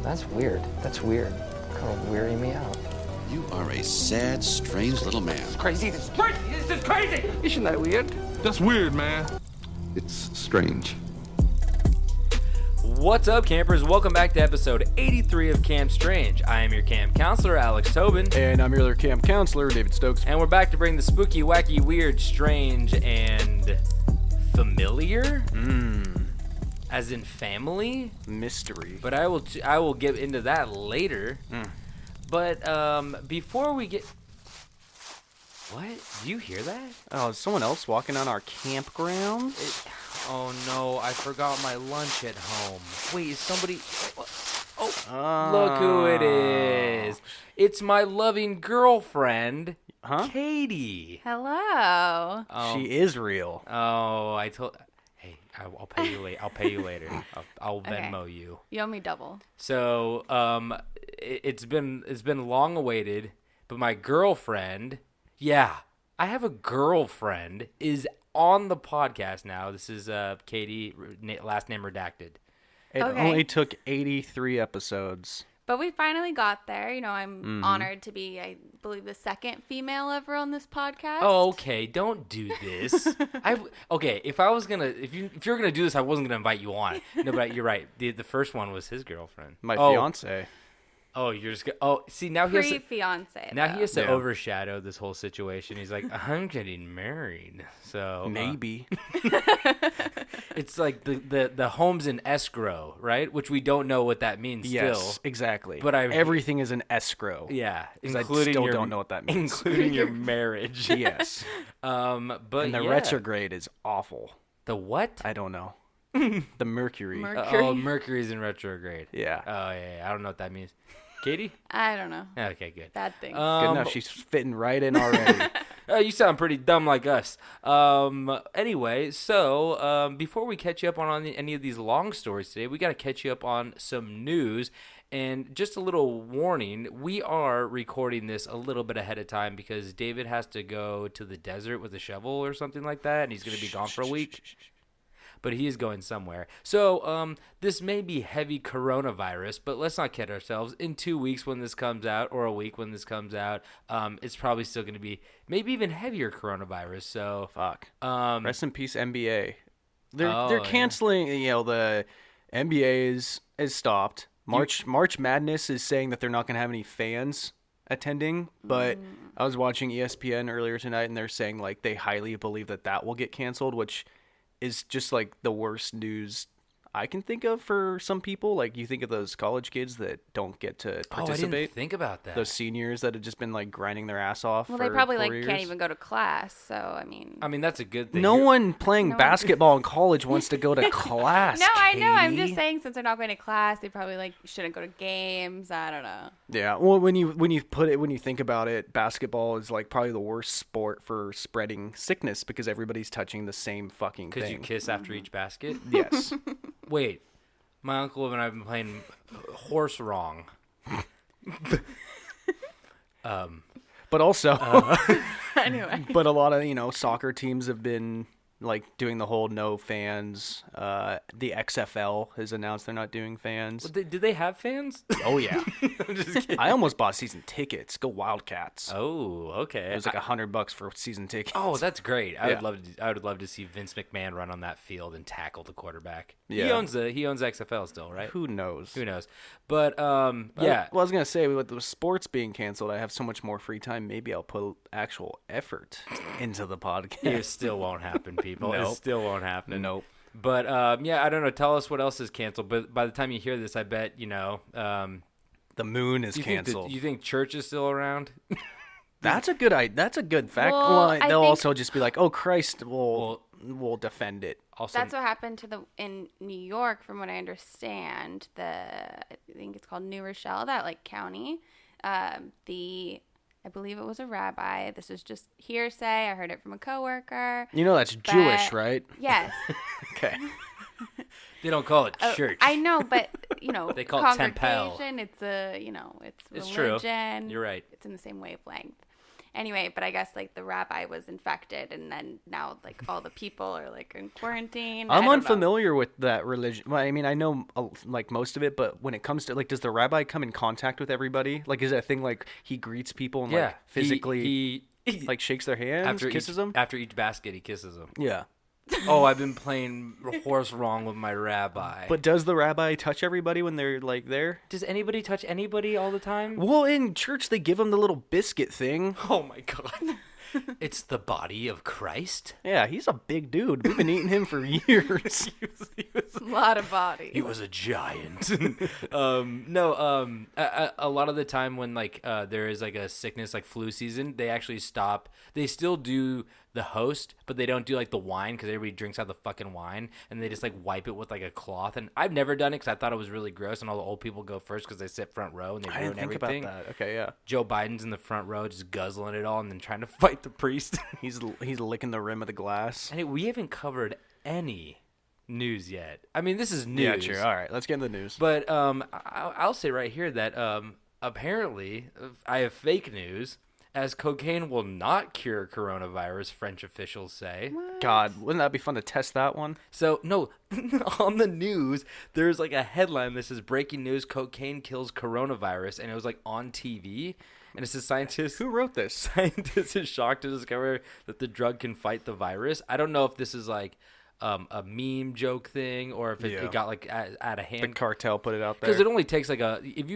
That's weird. That's weird. Kind of weirding me out. You are a sad, strange little man. Crazy. This is crazy. This is crazy. Isn't that weird? That's weird, man. It's strange. What's up, campers? Welcome back to episode 83 of Camp Strange. I am your camp counselor, Alex Tobin. And I'm your other camp counselor, David Stokes. And we're back to bring the spooky, wacky, weird, strange, and familiar? As in family? Mystery. But I will get into that later. But before we get... What? Do you hear that? Oh, is someone else walking on our campground? Oh no, I forgot my lunch at home. Wait, is somebody... Oh, look who it is. It's my loving girlfriend, Katie. Hello. She is real. Oh, I told... Hey, I'll pay you later. I'll pay you later. I'll Venmo you. You owe me double. So, it's been long awaited, but my girlfriend... Yeah, I have a girlfriend, is on the podcast now. This is Katie, last name redacted. It only took 83 episodes. But we finally got there. You know, I'm honored to be, I believe, the second female ever on this podcast. Oh, okay, don't do this. If you're gonna do this, I wasn't gonna invite you on. No, but you're right. The first one was his girlfriend. My fiance. Oh, you're just see now he has to, pre-fiance. now he has to overshadow this whole situation. He's like, I'm getting married, so maybe it's like the home's in escrow, right? Which we don't know what that means. Yes, still, exactly. But everything is an escrow. Yeah, including I still don't know what that means, including your marriage. Yes. But and the retrograde is awful. The what? I don't know. The Mercury. Mercury's in retrograde. Yeah. Oh yeah. I don't know what that means. Katie? I don't know. Okay, good. Bad thing. Good enough. She's fitting right in already. You sound pretty dumb like us. Anyway, so before we catch you up on any of these long stories today, we got to catch you up on some news. And just a little warning, we are recording this a little bit ahead of time because David has to go to the desert with a shovel or something like that, and he's going to be gone for a week. But he is going somewhere. So this may be heavy coronavirus, but let's not kid ourselves. In 2 weeks when this comes out, or a week when this comes out, it's probably still going to be maybe even heavier coronavirus. So fuck. Rest in peace, NBA. They're canceling. You know, the NBA is stopped. March Madness is saying that they're not going to have any fans attending, but I was watching ESPN earlier tonight, and they're saying like they highly believe that will get canceled, which is just like the worst news I can think of for some people. Like you think of those college kids that don't get to participate. I didn't think about that. Those seniors that have just been like grinding their ass off. Well, for they probably 4 years. can't even go to class. So I mean, that's a good thing. No one playing basketball in college wants to go to class. No, I know. I'm Katie. just saying, since they're not going to class, they probably shouldn't go to games. I don't know. Yeah. Well, when you think about it, basketball is like probably the worst sport for spreading sickness because everybody's touching the same fucking thing. Because you kiss after each basket? Yes. Wait. My uncle and I have been playing horse wrong. But also, anyway. But a lot of soccer teams have been like doing the whole no fans. The XFL has announced they're not doing fans. Well, do they have fans? Oh yeah. I'm just kidding. I almost bought season tickets. Go Wildcats. Oh, okay. It was like $100 for season tickets. Oh, that's great. I would love to see Vince McMahon run on that field and tackle the quarterback. Yeah. He owns XFL still, right? Who knows? But yeah. Well, I was gonna say with the sports being canceled, I have so much more free time. Maybe I'll put actual effort into the podcast. It still won't happen, people. Nope. It still won't happen. Nope. But yeah, I don't know. Tell us what else is canceled. But by the time you hear this, I bet the moon is canceled. You think church is still around? That's a good fact. Well, they'll also just be like, "Oh, Christ, we'll defend it." Also, that's what happened in New York, from what I understand. I think it's called New Rochelle, that county. I believe it was a rabbi. This is just hearsay. I heard it from a coworker. That's Jewish, right? Yes. Okay. They don't call it church. I know, but they call it temple. It's a it's It's religion. true. You're right. It's in the same wavelength. Anyway, but I guess like the rabbi was infected, and then now like all the people are like in quarantine. I'm unfamiliar with that religion. Well, I mean, I know like most of it, but when it comes to like, does the rabbi come in contact with everybody? Like, is it a thing like he greets people and like physically he like shakes their hands, kisses them? After each basket, he kisses them. Yeah. Oh, I've been playing horse wrong with my rabbi. But does the rabbi touch everybody when they're like there? Does anybody touch anybody all the time? Well, in church they give them the little biscuit thing. Oh my god. It's the body of Christ? Yeah, he's a big dude. We've been eating him for years. he was A lot of body. He was a giant. A lot of the time when like there is like a sickness like flu season, they actually stop. They still do the host, but they don't do like the wine because everybody drinks out the fucking wine, and they just like wipe it with like a cloth. And I've never done it because I thought it was really gross, and all the old people go first because they sit front row and they I ruin didn't think everything. about that. Okay, yeah. Joe Biden's in the front row just guzzling it all and then trying to fight the priest. He's licking the rim of the glass. And we haven't covered any news yet. I mean, this is news. Yeah, true. All right, let's get into the news. But I'll say right here that apparently I have fake news, as cocaine will not cure coronavirus, French officials say. God, wouldn't that be fun to test that one? So, no, on the news, there's like a headline that says, breaking news, cocaine kills coronavirus, and it was like on TV. And it says scientists... Who wrote this? Scientists are shocked to discover that the drug can fight the virus. I don't know if this is like a meme joke thing or if it got like out of hand. The cartel put it out there. Because it only takes like if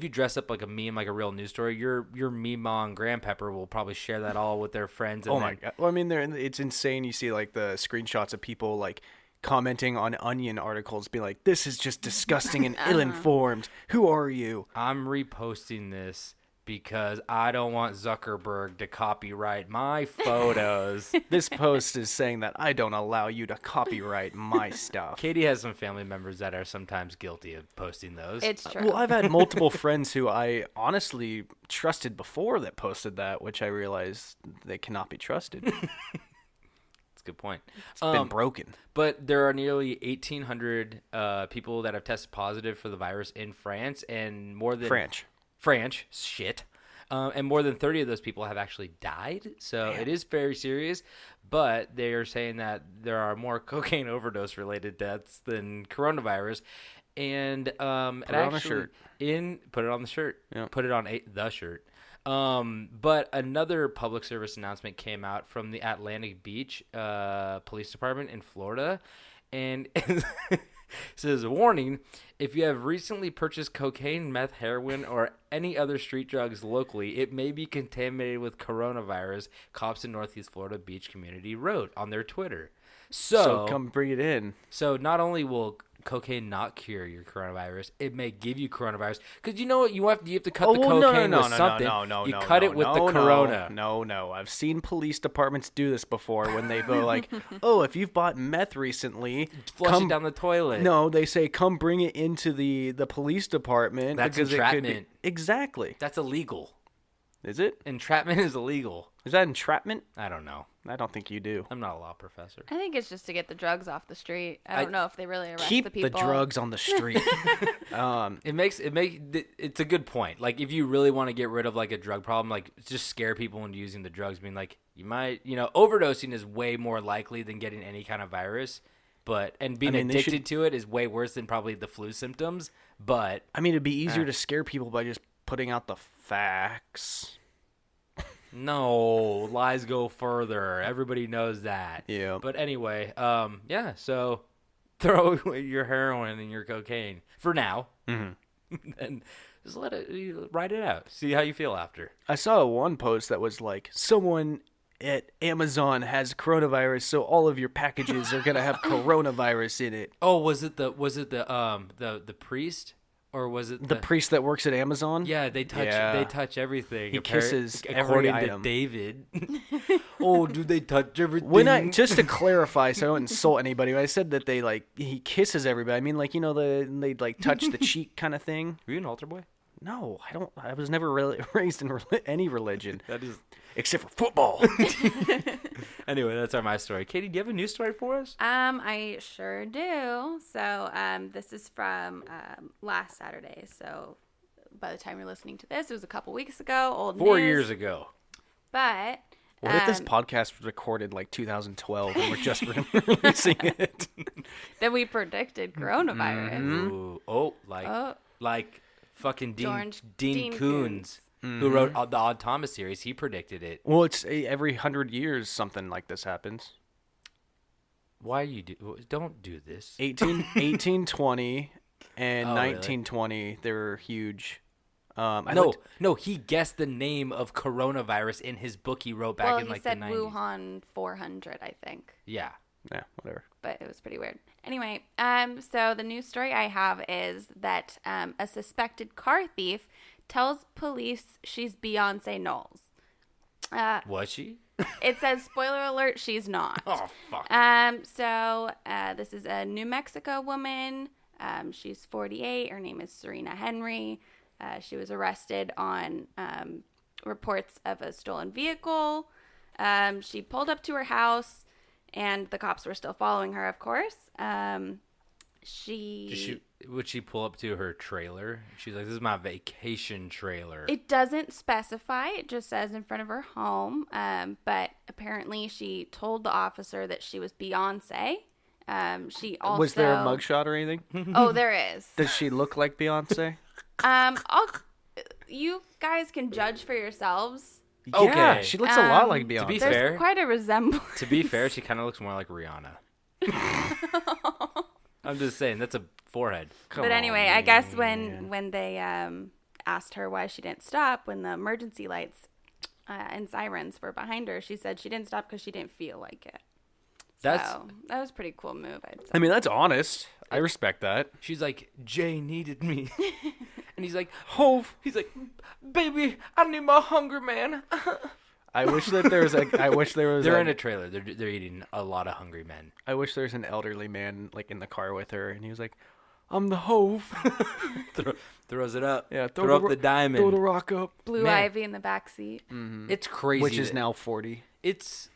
you dress up like a meme, like a real news story, your Meemaw and Grandpepper will probably share that all with their friends. And oh my god! Well, I mean, it's insane. You see like the screenshots of people like commenting on Onion articles, being like, "This is just disgusting and ill-informed. Who are you?" I'm reposting this because I don't want Zuckerberg to copyright my photos. This post is saying that I don't allow you to copyright my stuff. Katie has some family members that are sometimes guilty of posting those. It's true. Well, I've had multiple friends who I honestly trusted before that posted that, which I realized they cannot be trusted. That's a good point. It's been broken. But there are nearly 1,800 people that have tested positive for the virus in France, and more than... French, shit. And more than 30 of those people have actually died. So it is very serious. But they are saying that there are more cocaine overdose-related deaths than coronavirus. And put it on the shirt. Put it on the shirt. Yeah. Put it on the shirt. But another public service announcement came out from the Atlantic Beach Police Department in Florida. And... says, warning, if you have recently purchased cocaine, meth, heroin, or any other street drugs locally, it may be contaminated with coronavirus, cops in Northeast Florida Beach Community wrote on their Twitter. So come bring it in. So not only will cocaine not cure your coronavirus, it may give you coronavirus. Because you know what? You have to cut the cocaine with something. You cut it with the corona. No. I've seen police departments do this before when they go like, oh, if you've bought meth recently, flush it down the toilet. No, they say come bring it into the police department. That's entrapment. Exactly. That's illegal. Is it? Entrapment is illegal. Is that entrapment? I don't know. I don't think you do. I'm not a law professor. I think it's just to get the drugs off the street. I don't know if they really arrest keep the people. the drugs on the street. It's a good point. Like if you really want to get rid of like a drug problem, like just scare people into using the drugs, being like you might, overdosing is way more likely than getting any kind of virus. And being addicted to it is way worse than probably the flu symptoms. But I mean, it'd be easier to scare people by just putting out the facts. No, lies go further. Everybody knows that. Yeah. But anyway, so throw away your heroin and your cocaine for now. Mm-hmm. And just ride it out. See how you feel after. I saw one post that was like, someone at Amazon has coronavirus, so all of your packages are gonna have coronavirus in it. Oh, was it the priest? Or was it the priest that works at Amazon? Yeah, they touch everything. He kisses every according item. to David. Oh, do they touch everything? Just to clarify, so I don't insult anybody, I said that he kisses everybody. I mean, like they like touch the cheek kind of thing. Were you an altar boy? No, I don't. I was never really raised in any religion. That is, except for football. Anyway, that's my story. Katie, do you have a news story for us? I sure do. So, this is from last Saturday. So, by the time you're listening to this, it was a couple weeks ago. 4 years ago. But What if this podcast was recorded like 2012 and we're just releasing it? then we predicted coronavirus. Ooh. Oh, like fucking Dean Koontz. Koontz, who wrote the Odd Thomas series. He predicted it. Well, it's every 100 years something like this happens. Why don't do this? 1820 and Oh, really? 1920, they were huge. No, he guessed the name of coronavirus in his book he wrote back Well, in he like said the 90s. Wuhan 400, I think. Yeah. Yeah, whatever. But it was pretty weird. Anyway, so the news story I have is that a suspected car thief tells police she's Beyonce Knowles. Was she? It says, spoiler alert, she's not. Oh, fuck. So this is a New Mexico woman. She's 48. Her name is Serena Henry. She was arrested on reports of a stolen vehicle. She pulled up to her house, and the cops were still following her, of course. Would she pull up to her trailer? She's like, this is my vacation trailer. It doesn't specify. It just says in front of her home. But apparently she told the officer that she was Beyonce. She also... Was there a mugshot or anything? Oh, there is. Does she look like Beyonce? You guys can judge for yourselves. Okay. Yeah, she looks a lot like Beyonce. To be There's fair, quite a resemblance. to be fair, she kind of looks more like Rihanna. I'm just saying, that's a forehead. But anyway, I guess when they asked her why she didn't stop when the emergency lights and sirens were behind her, she said she didn't stop because she didn't feel like it. That's So that was a pretty cool move, I'd say. I mean, that's honest. I respect that. She's like, Jay needed me. And he's like, Hove. he's like, baby, I need my hunger, man. I wish that there was They're in a trailer. They're eating a lot of hungry men. I wish there's an elderly man like in the car with her, and he was like, "I'm the Hove." Throws it up. Yeah, throw up the diamond. Throw the rock up. Blue Man. Ivy in the back seat. It's crazy. Which is now 40. It's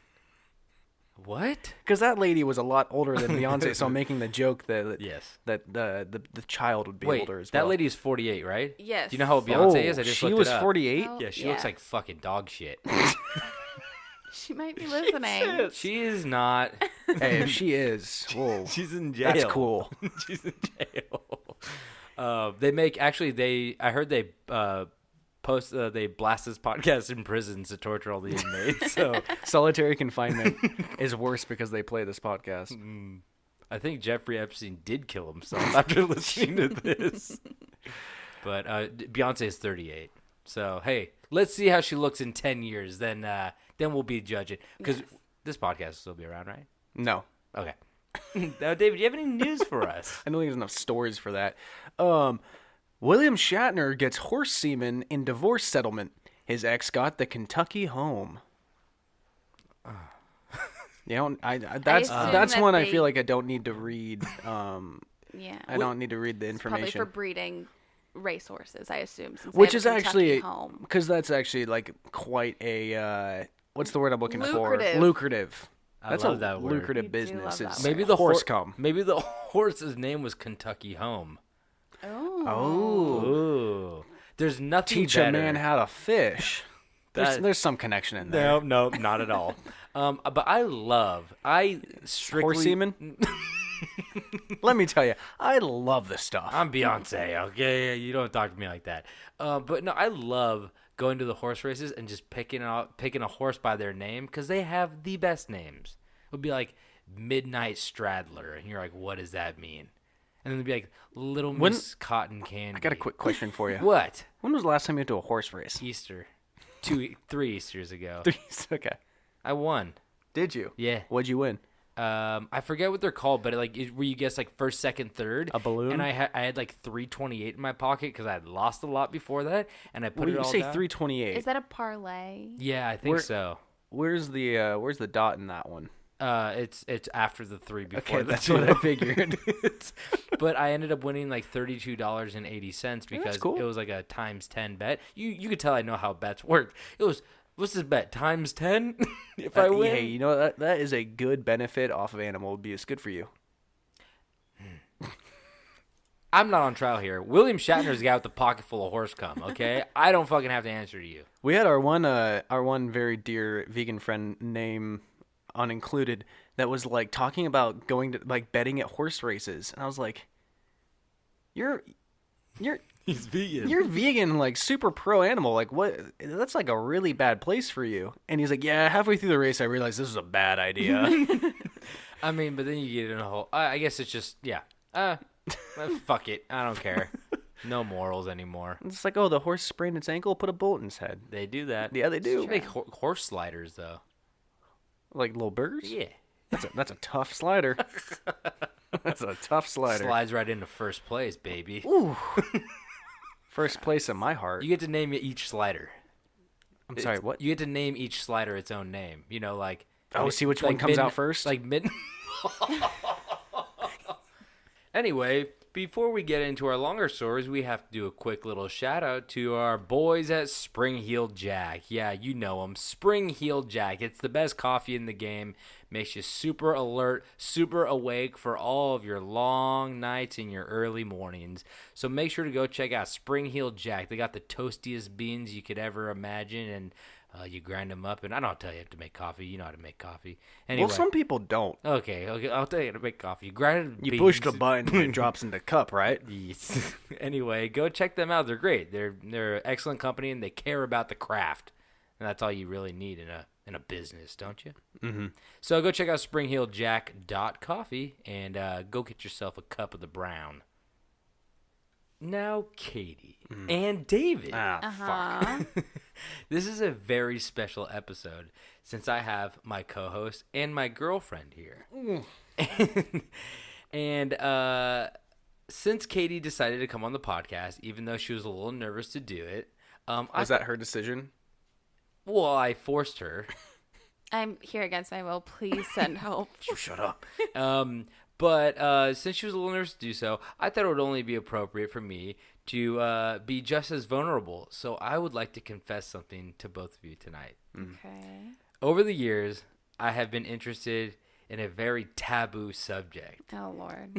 what? Because that lady was a lot older than Beyonce, so I'm making the joke that Yes. that the child would be Wait, older as well. that lady is 48, right? Yes. Do you know how old Beyonce is? I just she looked was it up. 48. Oh, Yeah, she yeah. looks like fucking dog shit. She might be listening. She is not. Hey, if she is, whoa, She's in jail. that's cool. She's in jail. I heard they they blast this podcast in prisons to torture all the inmates. So Solitary confinement is worse because they play this podcast. I think Jeffrey Epstein did kill himself after listening to this. But Beyonce is 38. So hey, let's see how she looks in 10 years. Then we'll be judging because Yes. this podcast will still be around, right? No, Okay. Now, David, do you have any news for us? I don't think there's enough stories for that. William Shatner gets horse semen in divorce settlement. His ex got the Kentucky home. You know, that's assume one that I feel they- like I don't need to read. Yeah. I don't need to read the Probably information. for breeding racehorses, I assume. Since Which they is have a Kentucky actually home. because that's actually like quite a what's the word I'm looking Lucrative. for? Lucrative. I That's love a that word. lucrative You do business. love that Is word. Maybe the horse cum. Maybe the horse's name was Kentucky Home. Oh. Oh, Ooh. There's nothing teach better. a man how to fish. There's some connection in there. No, not at all. But I strictly Horse semen? Let me tell you, I love this stuff. I'm Beyonce, okay? You don't talk to me like that. But no, I love going to the horse races and just picking a horse by their name because they have the best names. It would be like Midnight Stradler, and you're like, what does that mean? And then it'd be like Little Miss Cotton Candy. I got a quick question for you. What? When was the last time you went to a horse race? Easter. 3 Easters ago. Okay. I won. Did you? Yeah. What'd you win? I forget what they're called, but where you guess like first, second, third. A balloon? And I had like $3.28 in my pocket because I had lost a lot before that, and I put it You all say down. 328. Is that a parlay? Yeah, I think Where- so. Where's the dot in that one? It's after the 3 before Okay, the that's 2. what I figured. But I ended up winning like $32.80 because cool. it was like a times 10 bet. You could tell I know how bets work. It was, what's this bet, times 10 if I win? Hey, you know that is a good benefit off of animal abuse. Good for you. I'm not on trial here. William Shatner's the guy with the pocket full of horse cum, okay? I don't fucking have to answer to you. We had our one very dear vegan friend, name unincluded, that was like talking about going to like betting at horse races, and I was like, you're He's vegan. You're vegan, like super pro animal. Like what? That's like a really bad place for you. And he's like, yeah. Halfway through the race, I realized this was a bad idea. I mean, but then you get in a whole. I guess it's just fuck it. I don't care. No morals anymore. It's like, oh, the horse sprained its ankle. Put a bullet in its head. They do that. Yeah, they do. They make horse sliders though. Like little burgers. Yeah. That's a tough slider. That's a tough slider. Slides right into first place, baby. Ooh. First place in my heart. You get to name each slider. I'm sorry, what? You get to name each slider its own name. You know, like. Oh, see which one comes out first? Like mid. Anyway, before we get into our longer stories, we have to do a quick little shout out to our boys at Spring Heeled Jack. Yeah, you know them. Spring Heeled Jack. It's the best coffee in the game. Makes you super alert, super awake for all of your long nights and your early mornings. So make sure to go check out Spring Heeled Jack. They got the toastiest beans you could ever imagine, and you grind them up. And I don't tell you how to make coffee. You know how to make coffee. Anyway. Well, some people don't. Okay. I'll tell you how to make coffee. You grind You beans. push the button and it drops in the cup, right? Yes. Anyway, go check them out. They're great. They're an excellent company, and they care about the craft. And that's all you really need in a business, don't you? Mm-hmm. So go check out springheeljack.coffee and go get yourself a cup of the brown. Now, Katie and David. Fuck. This is a very special episode since I have my co-host and my girlfriend here. And since Katie decided to come on the podcast, even though she was a little nervous to do it. Was that her decision? Well, I forced her. I'm here against my will. Please send help. Shut up. But since she was a little nervous to do so, I thought it would only be appropriate for me to be just as vulnerable. So I would like to confess something to both of you tonight. Okay. Over the years, I have been interested in a very taboo subject. Oh, Lord.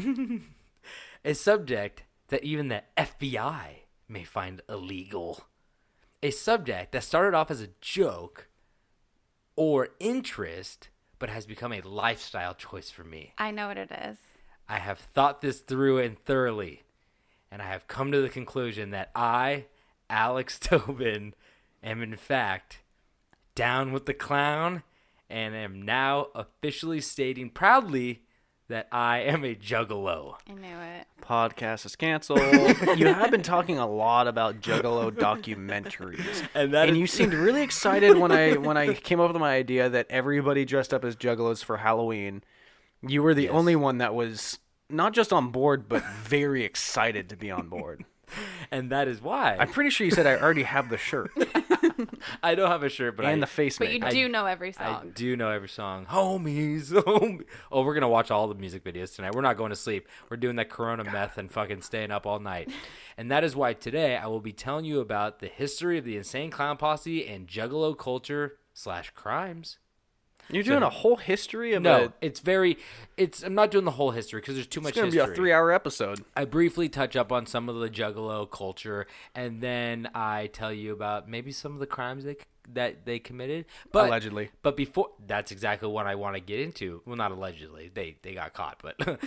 A subject that even the FBI may find illegal. A subject that started off as a joke or interest, but has become a lifestyle choice for me. I know what it is. I have thought this through and thoroughly, and I have come to the conclusion that I, Alex Tobin, am in fact down with the clown, and am now officially stating proudly that I am a Juggalo. I knew it. Podcast is canceled. You have been talking a lot about Juggalo documentaries, and you seemed really excited when I came up with my idea that everybody dressed up as Juggalos for Halloween. You were the only one that was not just on board, but very excited to be on board. And that is why. I'm pretty sure you said I already have the shirt. I don't have a shirt, but the face But mask. you do know every I song. do know every song. Homies, homie. Oh, we're going to watch all the music videos tonight. We're not going to sleep. We're doing that Corona meth and fucking staying up all night. And that is why today I will be telling you about the history of the Insane Clown Posse and Juggalo culture / crimes. You're doing a whole history of No, I'm not doing the whole history because there's too much history. It's going to be a 3-hour episode. I briefly touch up on some of the Juggalo culture, and then I tell you about maybe some of the crimes that they committed. But, allegedly. But before, that's exactly what I want to get into. Well, not allegedly. They got caught, but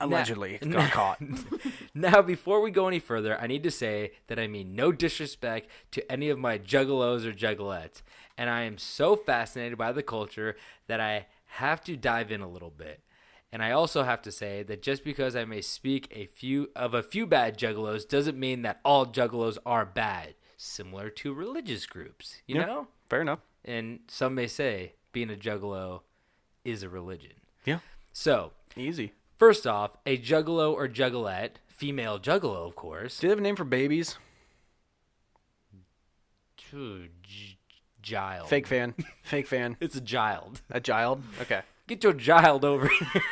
Allegedly got caught. Now, before we go any further, I need to say that I mean no disrespect to any of my Juggalos or Juggalettes. And I am so fascinated by the culture that I have to dive in a little bit. And I also have to say that just because I may speak a few bad Juggalos doesn't mean that all Juggalos are bad. Similar to religious groups, you know? Fair enough. And some may say being a Juggalo is a religion. Yeah. So, easy. First off, a Juggalo or Juggalette, female Juggalo, of course. Do they have a name for babies? Child. Fake fan. It's a child. A child? Okay. Get your child over here.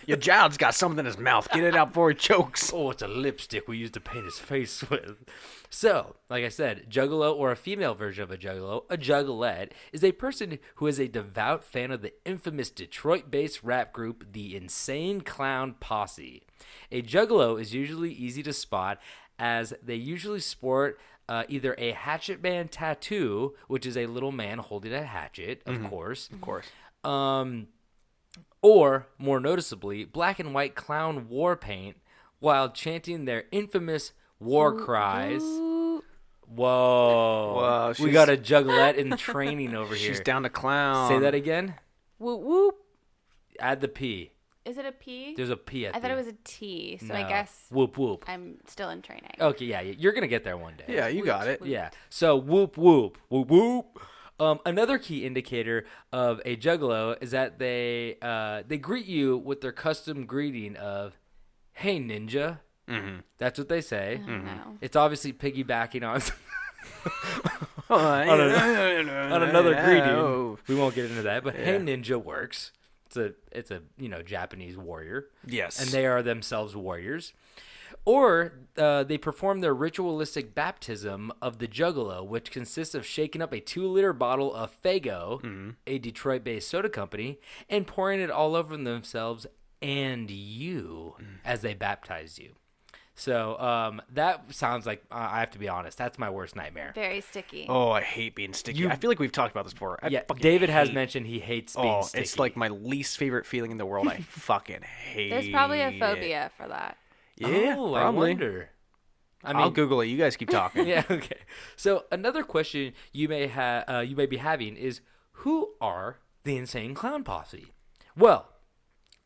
Your child's got something in his mouth. Get it out before he chokes. Oh, it's a lipstick we used to paint his face with. So, like I said, Juggalo, or a female version of a Juggalo, a Juggalette, is a person who is a devout fan of the infamous Detroit-based rap group, the Insane Clown Posse. A Juggalo is usually easy to spot, as they usually sport either a hatchet man tattoo, which is a little man holding a hatchet, of course. Of course. Or, more noticeably, black and white clown war paint while chanting their infamous war cries. Whoa. We got a Juggalette in training over here. She's down to clown. Say that again. Whoop whoop. Add the P. Is it a P? There's a P at I the thought it end. was a T, so No. I guess Whoop whoop. I'm still in training. Okay, yeah, you're going to get there one day. Yeah, you got it. Yeah. So whoop whoop whoop whoop. Another key indicator of a Juggalo is that they greet you with their custom greeting of "Hey ninja." Mm-hmm. That's what they say. No. It's obviously piggybacking on on on another greeting. We won't get into that, but "Hey ninja" works. It's a Japanese warrior. Yes. And they are themselves warriors. Or they perform their ritualistic baptism of the Juggalo, which consists of shaking up a 2-liter bottle of Faygo, a Detroit-based soda company, and pouring it all over themselves and you as they baptize you. So that sounds like, I have to be honest, that's my worst nightmare. Very sticky. Oh, I hate being sticky. I feel like we've talked about this before. David has mentioned he hates being sticky. It's like my least favorite feeling in the world. I fucking hate it. There's probably a phobia for that. Yeah, oh, probably. I wonder. I'll Google it. You guys keep talking. Yeah, okay. So another question you may be having is, who are the Insane Clown Posse? Well,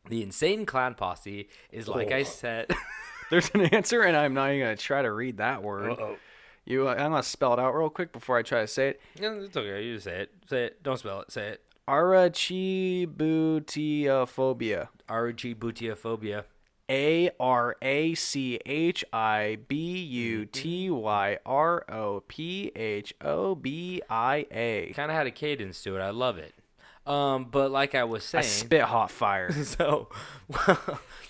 the Insane Clown Posse is, like I said... There's an answer, and I'm not even going to try to read that word. Uh-oh. I'm going to spell it out real quick before I try to say it. No, it's okay. You just say it. Say it. Don't spell it. Say it. Arachibutiophobia. Arachibutiophobia. Arachibutyophobia. Kind of had a cadence to it. I love it. But like I was saying... I spit hot fire. So,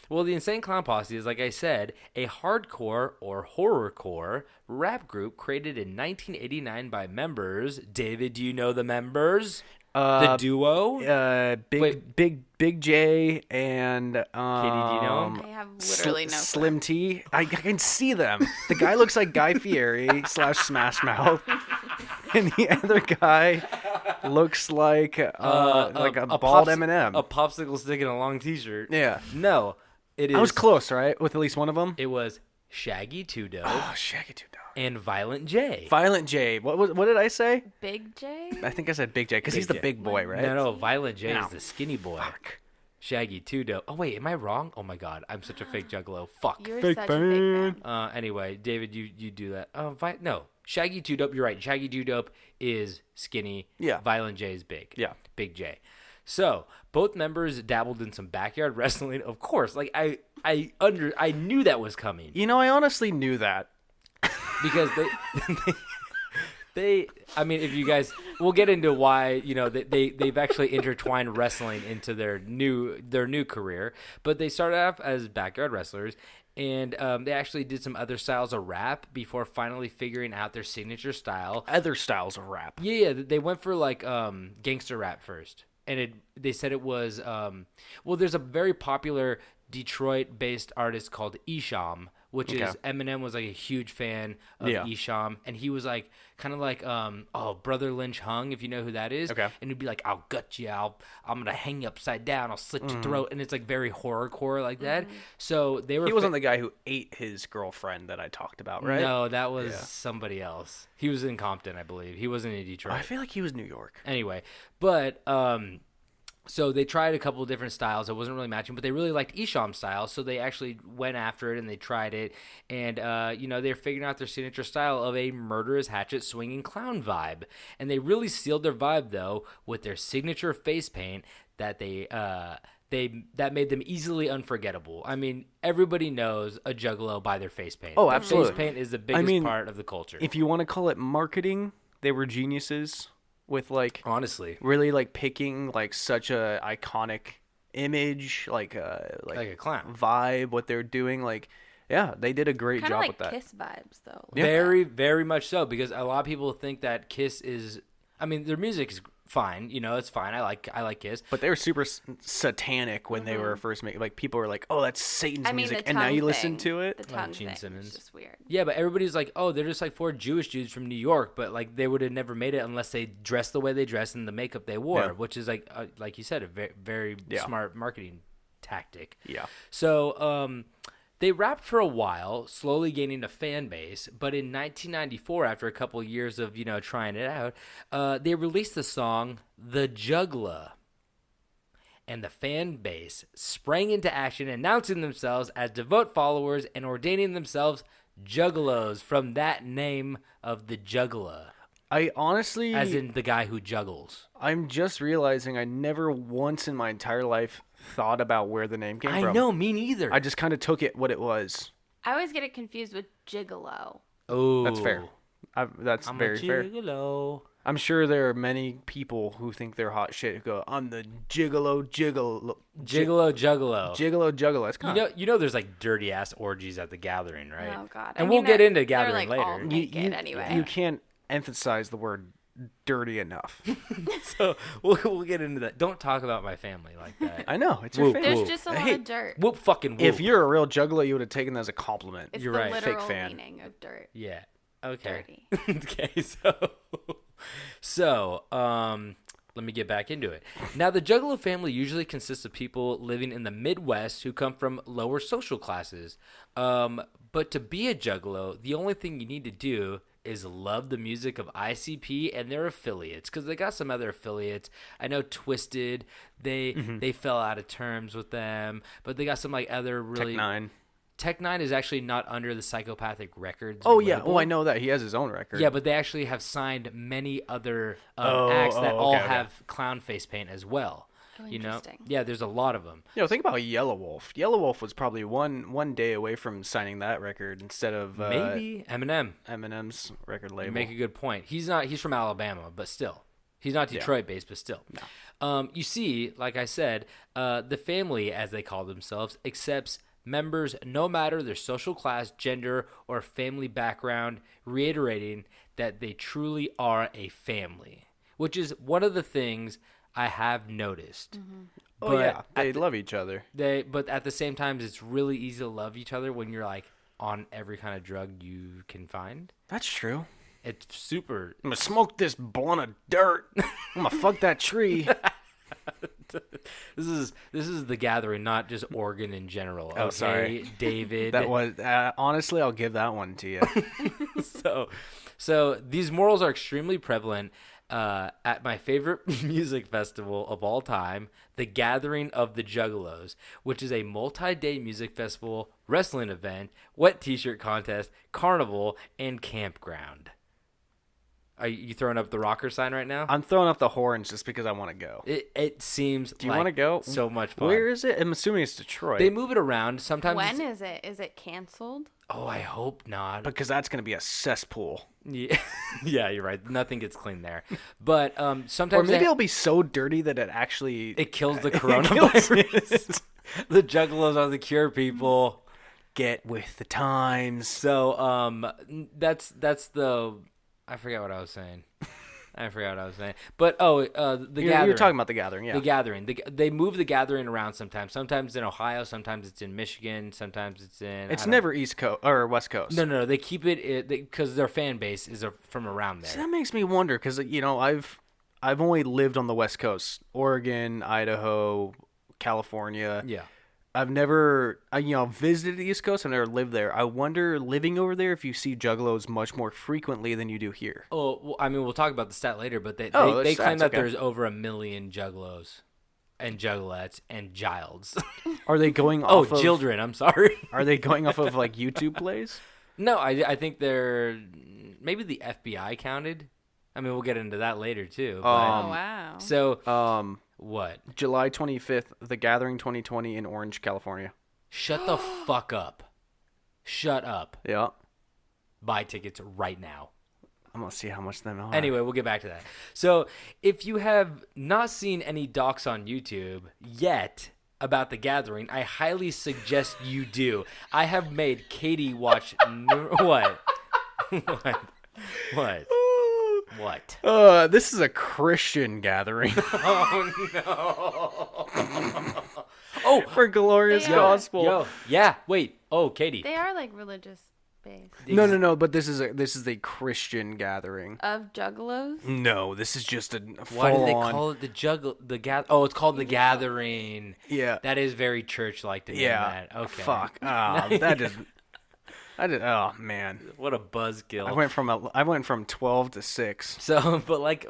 well, the Insane Clown Posse is, like I said, a hardcore or horrorcore rap group created in 1989 by members. David, do you know the members? The duo? Big J and Katie, do you know him? I have literally no Slim T. I can see them. The guy looks like Guy Fieri / Smash Mouth, and the other guy looks like a bald Eminem. A popsicle stick and a long T-shirt. Yeah. No, it is. I was close, right? With at least one of them. It was Shaggy Two Dope Oh, Shaggy Two Dope. and Violent J. Violent J. What did I say? Big J? I think I said Big J because he's the J. big boy, right? No, Violent J No. is the skinny boy. Fuck. Shaggy Two Dope. Oh wait, am I wrong? Oh my God, I'm such a fake Juggalo. Fuck. You're such a big fan. Anyway, David, you do that. No, Shaggy Two Dope. You're right. Shaggy Two Dope is skinny. Yeah. Violent J is big. Yeah. Big J. So both members dabbled in some backyard wrestling. Of course, like I knew that was coming You know, I honestly knew that. because I mean, if you guys, we'll get into why, they've actually intertwined wrestling into their new career, but they started off as backyard wrestlers, and they actually did some other styles of rap before finally figuring out their signature style. Other styles of rap. Yeah, they went for like gangster rap first, and they said it was there's a very popular Detroit-based artist called Esham, which is Eminem was like a huge fan of Esham, and he was like kind of like Brother Lynch Hung, if you know who that is. Okay. And he'd be like, I'll gut you, I'm gonna hang you upside down, I'll slit your throat, and it's like very horrorcore like that. So they were. He wasn't the guy who ate his girlfriend that I talked about, right? No, that was somebody else. He was in Compton, I believe. He wasn't in Detroit. I feel like he was New York. Anyway, but so they tried a couple of different styles. It wasn't really matching, but they really liked Esham's style, so they actually went after it and they tried it. And, they're figuring out their signature style of a murderous hatchet swinging clown vibe. And they really sealed their vibe, though, with their signature face paint that that made them easily unforgettable. I mean, everybody knows a Juggalo by their face paint. Oh, Their absolutely. Face paint is the biggest part of the culture. If you want to call it marketing, they were geniuses with like honestly, really like picking like such a iconic image, like Like a clown. vibe, what they're doing. Like, yeah, they did a great Kind of job like with that. Kiss vibes, though. Very, very much so, because a lot of people think that Kiss is. I mean, their music is fine. You know, it's fine. I like Kiss. But they were super satanic when they were first making. Like, people were like, "Oh, that's Satan's music," and now you listen to it. The tongue Gene thing Simmons. is just weird. Yeah, but everybody's like, oh, they're just like 4 Jewish dudes from New York, but like they would have never made it unless they dressed the way they dressed and the makeup they wore, Yeah. which is like you said, a very, very smart marketing tactic. Yeah. So they rapped for a while, slowly gaining a fan base, but in 1994, after a couple years of trying it out, they released the song "The Juggalo." And the fan base sprang into action, announcing themselves as devout followers and ordaining themselves Juggalos from that name of the Juggalo, I honestly, as in the guy who juggles. I'm just realizing I never once in my entire life thought about where the name came from. I know, me neither. I just kind of took it what it was. I always get it confused with Gigolo. Oh, That's fair. That's I'm very a fair. Juggalo. I'm sure there are many people who think they're hot shit who go, "I'm the Juggalo. Juggalo. Juggalo." That's kind of You know, there's like dirty ass orgies at the gathering, right? Oh God! And I we'll mean, get into they're, gathering like, all later. naked anyway. You can't emphasize the word dirty enough. So we'll get into that. Don't talk about my family like that. I know it's your Whoop, family. There's just a lot Hey, of dirt. Whoop fucking whoop. If you're a real Juggalo, you would have taken that as a compliment. It's you're the right. literal Fake fan. meaning of dirt. Yeah. Okay. Dirty. Okay. So let me get back into it. Now, the Juggalo family usually consists of people living in the Midwest who come from lower social classes. But to be a Juggalo, the only thing you need to do is love the music of ICP and their affiliates, because they got some other affiliates. I know Twisted, they fell out of terms with them, but they got some like other really. Tech Nine is actually not under the Psychopathic Records. Oh yeah, label. well I know that he has his own record. Yeah, but they actually have signed many other acts that all okay. have clown face paint as well. Oh, You know, interesting. yeah, there's a lot of them. Think about Yellow Wolf. Yellow Wolf was probably one day away from signing that record instead of Maybe Eminem. Eminem's record label. You make a good point. He's from Alabama, but still. He's not Detroit based, but still. No. You see, like I said, the family, as they call themselves, accepts members no matter their social class, gender, or family background, reiterating that they truly are a family, which is one of the things I have noticed. Oh yeah, they love each other. But at the same time, it's really easy to love each other when you're like on every kind of drug you can find. That's true. It's super. I'm gonna smoke this blunt of dirt. I'm gonna fuck that tree. This is the gathering, not just Oregon in general. Oh, sorry, David. That was honestly, I'll give that one to you. So these morals are extremely prevalent at my favorite music festival of all time, the Gathering of the Juggalos, which is a multi-day music festival, wrestling event, wet t-shirt contest, carnival, and campground. Are you throwing up the rocker sign right now? I'm throwing up the horns just because I want to go. It seems. Do you like want to go? So much fun. Where is it? I'm assuming it's Detroit. They move it around sometimes. When is it? Is it canceled? Oh, I hope not. because that's gonna be a cesspool. Yeah, yeah, you're right. Nothing gets clean there. But sometimes Or maybe it'll be so dirty that it actually it kills the kills coronavirus. The Juggalos are the cure people. get with the times. So that's the. I forgot what I was saying. But the gathering. You're talking about the gathering, yeah. The gathering. They move the gathering around sometimes. Sometimes in Ohio. Sometimes it's in Michigan. Sometimes it's in. It's never East Coast or West Coast. No. They keep it because their fan base is from around there. See, that makes me wonder because I've only lived on the West Coast, Oregon, Idaho, California. Yeah. I've never, visited the East Coast. I've never lived there. I wonder, living over there, if you see Juggalos much more frequently than you do here. Oh, well, I mean, we'll talk about the stat later, but they there's claim stats, that okay. there's over 1 million Juggalos and Juggalettes and Childs. Are they going off of... children, I'm sorry. Are they going off of, YouTube plays? No, I think they're... Maybe the FBI counted. I mean, we'll get into that later, too. But, Oh, wow. so, what? July 25th, The Gathering 2020 in Orange, California. Shut the fuck up. Shut up. Yeah. Buy tickets right now. I'm going to see how much them are. Anyway, we'll get back to that. So, if you have not seen any docs on YouTube yet, about The Gathering, I highly suggest you do. I have made Katie watch what? What? This is a Christian gathering. Oh no. Oh, for glorious They are. gospel. Yeah. Wait. Oh, Katie. They are like religious based. No. But this is a Christian gathering. Of Juggalos? No, this is just a Why do they full-on- call it Oh, it's called The Gathering. Yeah. That is very church-like to name Yeah. that. Okay. Fuck. That is. Oh man. What a buzzkill. I went from 12 to 6. So, but like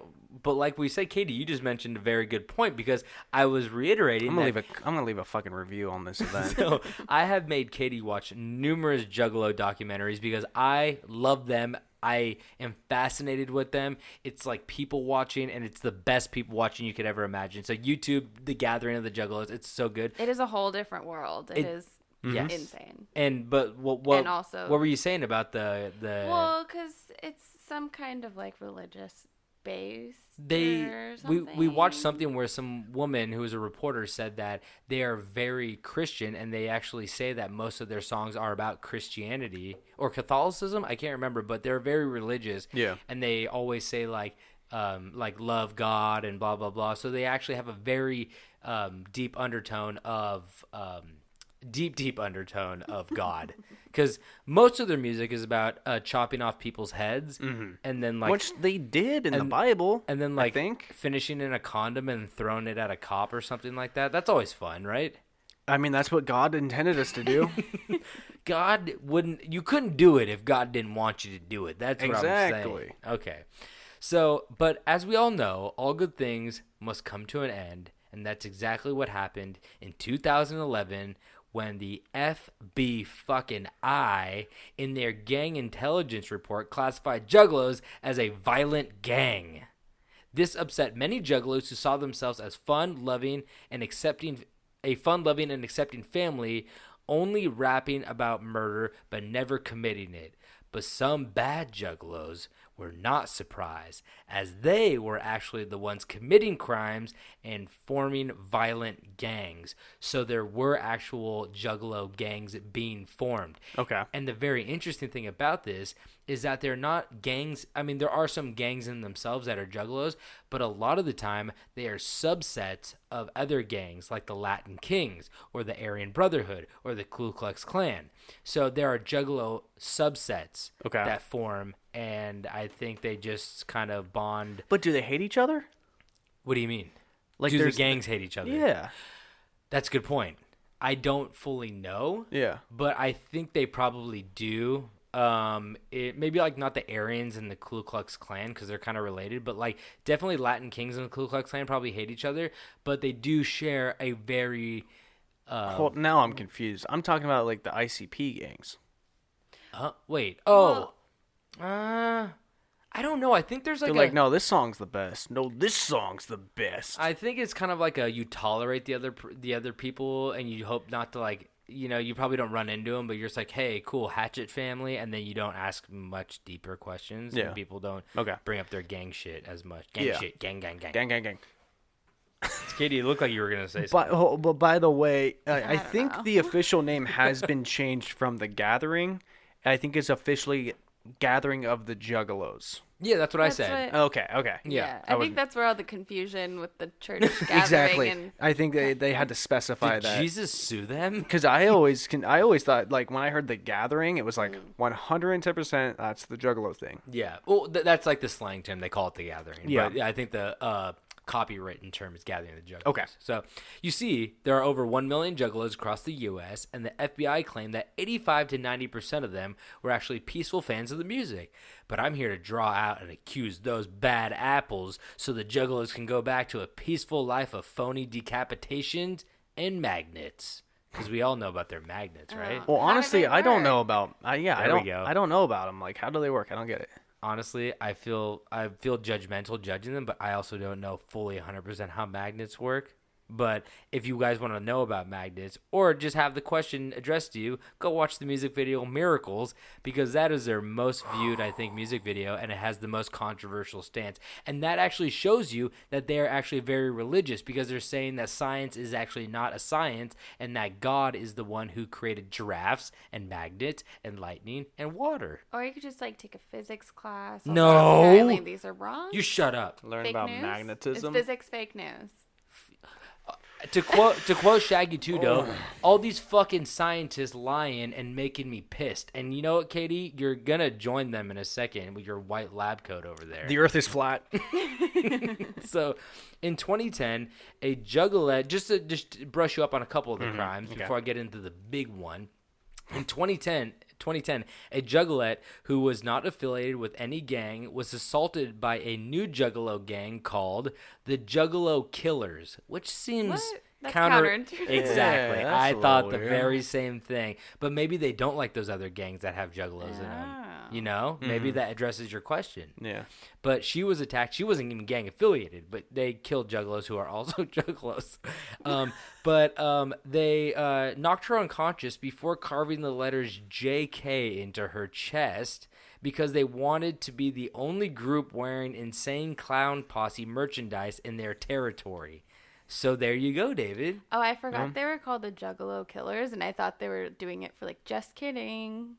we said, Katie, you just mentioned a very good point because I was reiterating. I'm gonna leave a fucking review on this event. So I have made Katie watch numerous Juggalo documentaries because I love them. I am fascinated with them. It's like people watching, and it's the best people watching you could ever imagine. So YouTube, The Gathering of the Juggalos, it's so good. It is a whole different world. It is Yes. insane. But what And also- what were you saying about the Well, because it's some kind of like religious base. we watched something where some woman who was a reporter said that they are very Christian, and they actually say that most of their songs are about Christianity or Catholicism. I can't remember, but they're very religious. Yeah. And they always say like love God and blah blah blah. So they actually have a very deep undertone of God, because most of their music is about chopping off people's heads, and then like Which they did in the Bible. and then I like think. finishing in a condom and throwing it at a cop or something like that. That's always fun, right? I mean, that's what God intended us to do. God wouldn't. You couldn't do it if God didn't want you to do it. That's what I'm saying. Exactly. Okay. So, but as we all know, all good things must come to an end, and that's exactly what happened in 2011 when the FBI in their gang intelligence report classified Juggalos as a violent gang. This upset many Juggalos who saw themselves as fun-loving and accepting family, only rapping about murder but never committing it. But some bad Juggalos were not surprised, as they were actually the ones committing crimes and forming violent gangs. So there were actual Juggalo gangs being formed. Okay. And the very interesting thing about this is that they're not gangs. I mean, there are some gangs in themselves that are Juggalos, but a lot of the time they are subsets of other gangs like the Latin Kings or the Aryan Brotherhood or the Ku Klux Klan. So there are Juggalo subsets that form, and I think they just kind of bond. But do they hate each other? What do you mean? Like, do the there's- gangs hate each other? Yeah. That's a good point. I don't fully know. Yeah. But I think they probably do. It maybe like not the Aryans and the Ku Klux Klan because they're kind of related, but like definitely Latin Kings and the Ku Klux Klan probably hate each other, but they do share a very. Well, now I'm confused. I'm talking about like the ICP gangs. Wait. Oh. I don't know. I think there's They're like, no, this song's the best. No, this song's the best. I think it's kind of like you tolerate the other people, and you hope not to like. You know, you probably don't run into them, but you're just like, hey, cool, Hatchet family, and then you don't ask much deeper questions. Yeah. And people don't Okay. bring up their gang shit as much. Gang shit. Gang. Gang, gang, gang. Katie, it looked like you were going to say something. But by the way, I don't think know. the official name has been changed from The Gathering. I think it's officially Gathering of the Juggalos. Yeah, that's what I That's said. what- Okay. Yeah, I I was- think that's where all the confusion with the church gathering Exactly. and I think they had to specify Did that. Jesus sue them? Because I always thought, like, when I heard The Gathering, it was like 110% that's the Juggalo thing. Yeah. Well, that's like the slang term. They call it the gathering. Yeah. But I think the copywritten term is gathering the Juggalos. Okay. So you see, there are over 1 million Juggalos across the U.S., and the FBI claimed that 85 to 90% of them were actually peaceful fans of the music. But I'm here to draw out and accuse those bad apples so the Juggalos can go back to a peaceful life of phony decapitations and magnets. Because we all know about their magnets, right? Well, How do honestly, they I don't work? know about. I There we go. don't know about them. Like, how do they work? I don't get it. Honestly, I feel judgmental judging them, but I also don't know fully 100% how magnets work. But if you guys want to know about magnets or just have the question addressed to you, go watch the music video Miracles, because that is their most viewed, I think, music video, and it has the most controversial stance. And that actually shows you that they're actually very religious, because they're saying that science is actually not a science and that God is the one who created giraffes and magnets and lightning and water. Or you could just like take a physics class. No. Apparently these are wrong. You shut up. Learn Fake about news? magnetism. Is physics fake news? To quote Shaggy 2 though, all these fucking scientists lying and making me pissed. And you know what, Katie? You're gonna join them in a second with your white lab coat over there. The Earth is flat. So, in 2010, a Juggalo, just to brush you up on a couple of the crimes before I get into the big one. In 2010, a Juggalette who was not affiliated with any gang was assaulted by a new Juggalo gang called the Juggalo Killers, which seems What? That's counterintuitive. Exactly. Yeah, I that's a thought little the weird. very same thing. But maybe they don't like those other gangs that have Juggalos in them. You know? Maybe that addresses your question. Yeah. But she was attacked. She wasn't even gang affiliated, but they killed Juggalos who are also Juggalos. They knocked her unconscious before carving the letters JK into her chest because they wanted to be the only group wearing Insane Clown Posse merchandise in their territory. So there you go, David. Oh, I forgot they were called the Juggalo Killers, and I thought they were doing it for like just kidding.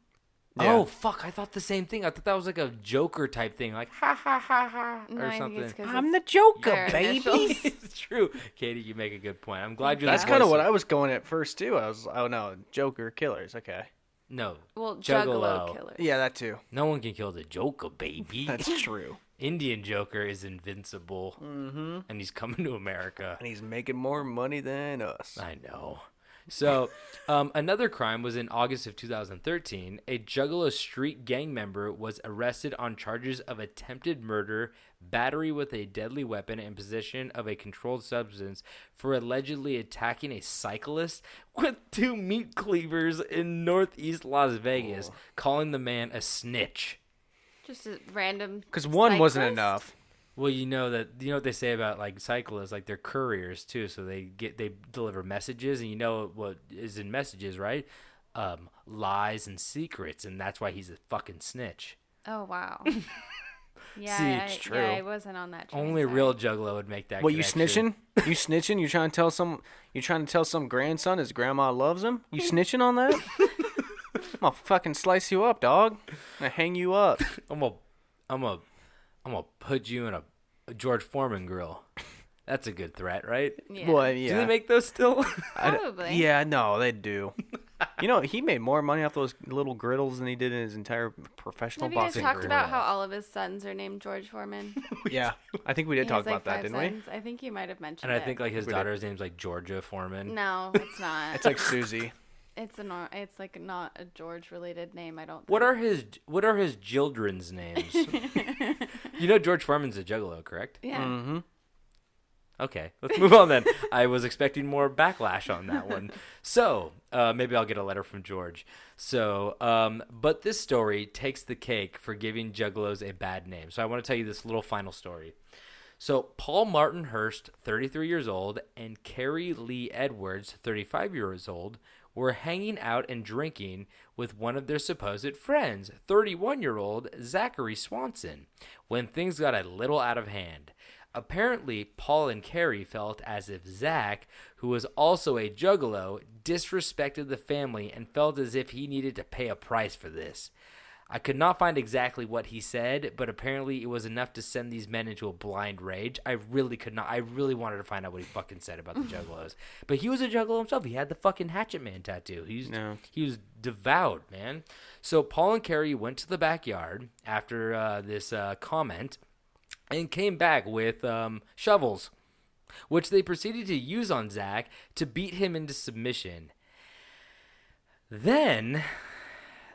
Yeah. Oh, fuck. I thought the same thing. I thought that was like a Joker type thing, like ha ha ha ha No, or I think something. it's 'cause I'm it's the Joker, their baby. initials. It's true. Katie, you make a good point. I'm glad you're That's the kind of voice what I was going at first too. I was, oh no, Joker killers. Okay. No. Well, Juggalo. Juggalo Killers. Yeah, that too. No one can kill the Joker, baby. That's true. Indian Joker is invincible. Mm-hmm. And he's coming to America. And he's making more money than us. I know. So, another crime was in August of 2013. A Juggalo street gang member was arrested on charges of attempted murder, battery with a deadly weapon, and possession of a controlled substance for allegedly attacking a cyclist with 2 meat cleavers in northeast Las Vegas, calling the man a snitch. Just a random. Because one wasn't cyclist? enough. Well, you know what they say about like cyclists, like they're couriers too, so they deliver messages, and you know what is in messages, right? Lies and secrets, and that's why he's a fucking snitch. Oh wow. Yeah, See, it's it's true. Yeah, I wasn't on that. Train, Only sorry. real Juggalo would make that. What, you connection. snitching? You snitching? You trying to tell some grandson his grandma loves him? You snitching on that? I'm gonna fucking slice you up, dog. I'm gonna hang you up. I'm gonna put you in a George Foreman grill. That's a good threat, right? Yeah. Boy, yeah. Do they make those still? Probably. Yeah, no, they do. You know, he made more money off those little griddles than he did in his entire professional Have you guys boxing talked career. about how all of his sons are named George Foreman? Yeah, I think we did He talk has, like, about that, 5 didn't sons. I think you might have mentioned And I it. think like his We did. daughter's name's like Georgia Foreman. No, it's not. It's like Susie. It's like not a George related name. I don't. Think. What are his children's names? You know George Foreman's a Juggalo, correct? Yeah. Mm-hmm. Okay, let's move on then. I was expecting more backlash on that one. So, maybe I'll get a letter from George. So, but this story takes the cake for giving Juggalos a bad name. So I want to tell you this little final story. So Paul Martin Hurst, 33 years old, and Carrie Lee Edwards, 35 years old, were hanging out and drinking with one of their supposed friends, 31-year-old Zachary Swanson, when things got a little out of hand. Apparently, Paul and Carrie felt as if Zach, who was also a Juggalo, disrespected the family and felt as if he needed to pay a price for this. I could not find exactly what he said, but apparently it was enough to send these men into a blind rage. I really could not. I really wanted to find out what he fucking said about the Juggalos. But he was a Juggalo himself. He had the fucking Hatchet Man tattoo. He was devout, man. So Paul and Carrie went to the backyard after this comment and came back with shovels, which they proceeded to use on Zach to beat him into submission. Then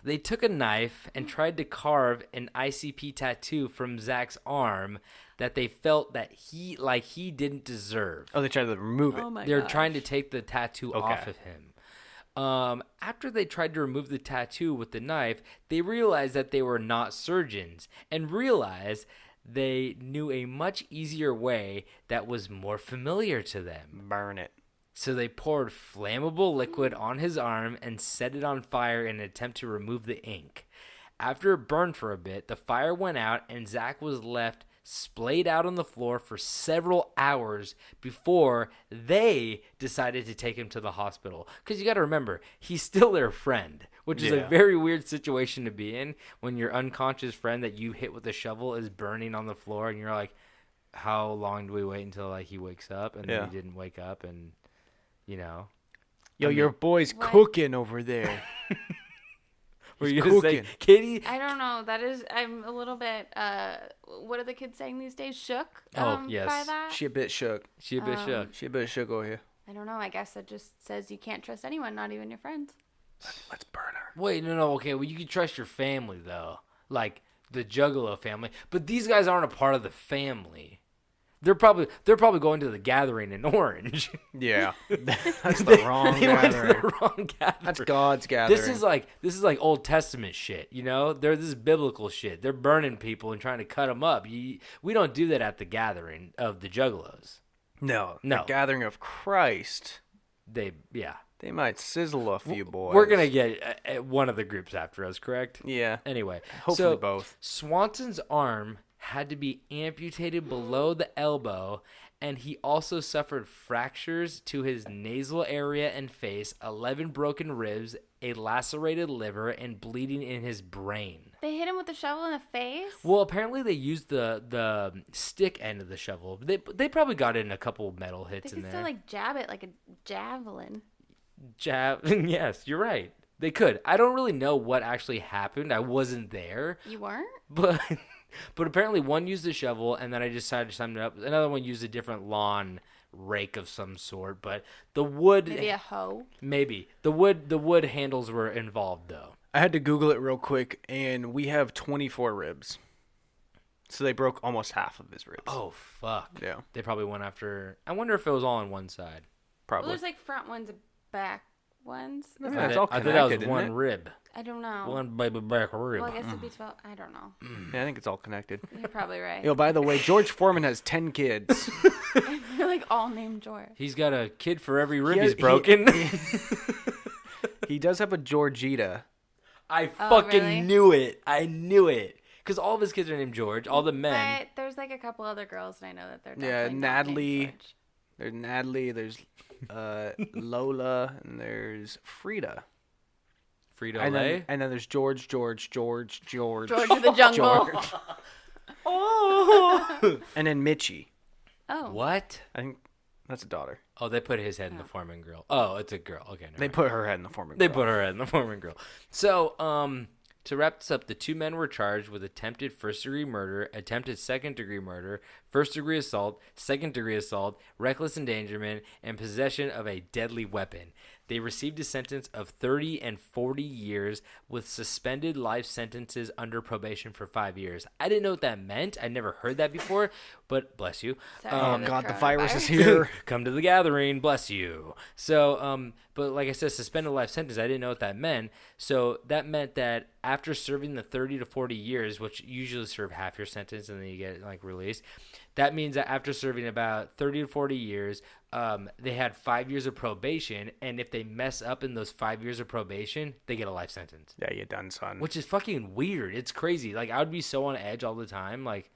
they took a knife and tried to carve an ICP tattoo from Zach's arm that they felt that he didn't deserve. Oh, they tried to remove it. Oh my They're gosh. trying to take the tattoo Okay. off of him. After they tried to remove the tattoo with the knife, they realized that they were not surgeons and realized they knew a much easier way that was more familiar to them. Burn it. So they poured flammable liquid on his arm and set it on fire in an attempt to remove the ink. After it burned for a bit, the fire went out and Zach was left splayed out on the floor for several hours before they decided to take him to the hospital. Because you got to remember, he's still their friend, which is a very weird situation to be in when your unconscious friend that you hit with a shovel is burning on the floor and you're like, how long do we wait until like he wakes up? And then he didn't wake up and, you know. Yo, your boy's cooking over there. Were you going to say, Katie? I don't know. I'm a little bit, what are the kids saying these days? Shook? Yes. By that? She a bit shook. She a bit shook. She a bit shook over here. I don't know. I guess that just says you can't trust anyone, not even your friends. Let's burn her. Wait, no. Okay, well, you can trust your family, though. Like the Juggalo family. But these guys aren't a part of the family. They're probably going to the gathering in Orange. Yeah, that's the wrong They went to gathering. the wrong gathering. That's God's gathering. This is like Old Testament shit. You know, this is biblical shit. They're burning people and trying to cut them up. We don't do that at the gathering of the Juggalos. No. No. The gathering of Christ. They might sizzle a few boys. We're gonna get one of the groups after us, correct? Yeah. Anyway, Hopefully both. Swanson's arm had to be amputated below the elbow, and he also suffered fractures to his nasal area and face, 11 broken ribs, a lacerated liver, and bleeding in his brain. They hit him with a shovel in the face? Well, apparently they used the stick end of the shovel. They probably got in a couple metal hits They in could there. still like jab it like a javelin. Yes, you're right. They could. I don't really know what actually happened. I wasn't there. You weren't? But apparently one used a shovel, and then I decided to sum it up. Another one used a different lawn rake of some sort. But the wood... Maybe a hoe? Maybe. The wood handles were involved, though. I had to Google it real quick, and we have 24 ribs. So they broke almost half of his ribs. Oh, fuck. Yeah. They probably went after... I wonder if it was all on one side. Probably. Well, there's like front ones and back ones. Yeah, Is it's that- all I thought that was connected, one isn't it? rib. I don't know. One baby back rib. Well, I guess it'd be 12. I don't know. Yeah, I think it's all connected. You're probably right. Yo, by the way, George Foreman has 10 kids. They're like all named George. He's got a kid for every rib has- he's broken. He does have a Georgita. I Oh, fucking really? knew it. I knew it. Because all of his kids are named George. All the men. But there's like a couple other girls, and I know that they're Yeah, definitely not named Natalie. George. There's Natalie, there's Lola, and there's Frida. Frito And Lay. then there's George. George of the Jungle. George. Oh. And then Mitchie. Oh. What? I think that's a daughter. Oh, they put his head in the Foreman girl. Oh, it's a girl. Okay, never They mind. put her head in the Foreman. They girl. put her head in the Foreman girl. So, to wrap this up, the two men were charged with attempted first-degree murder, attempted second-degree murder, first-degree assault, second-degree assault, reckless endangerment, and possession of a deadly weapon. They received a sentence of 30 and 40 years with suspended life sentences under probation for 5 years. I didn't know what that meant. I never heard that before, but bless you. Sorry, Oh the God, the virus is coronavirus. here. Come to the gathering, bless you. So, but like I said, suspended life sentence, I didn't know what that meant. So that meant that after serving the 30 to 40 years, which you usually serve half your sentence and then you get like released, that means that after serving about 30 to 40 years, they had 5 years of probation, and if they mess up in those 5 years of probation, they get a life sentence. Yeah, you done, son. Which is fucking weird. It's crazy. Like, I would be so on edge all the time. Like,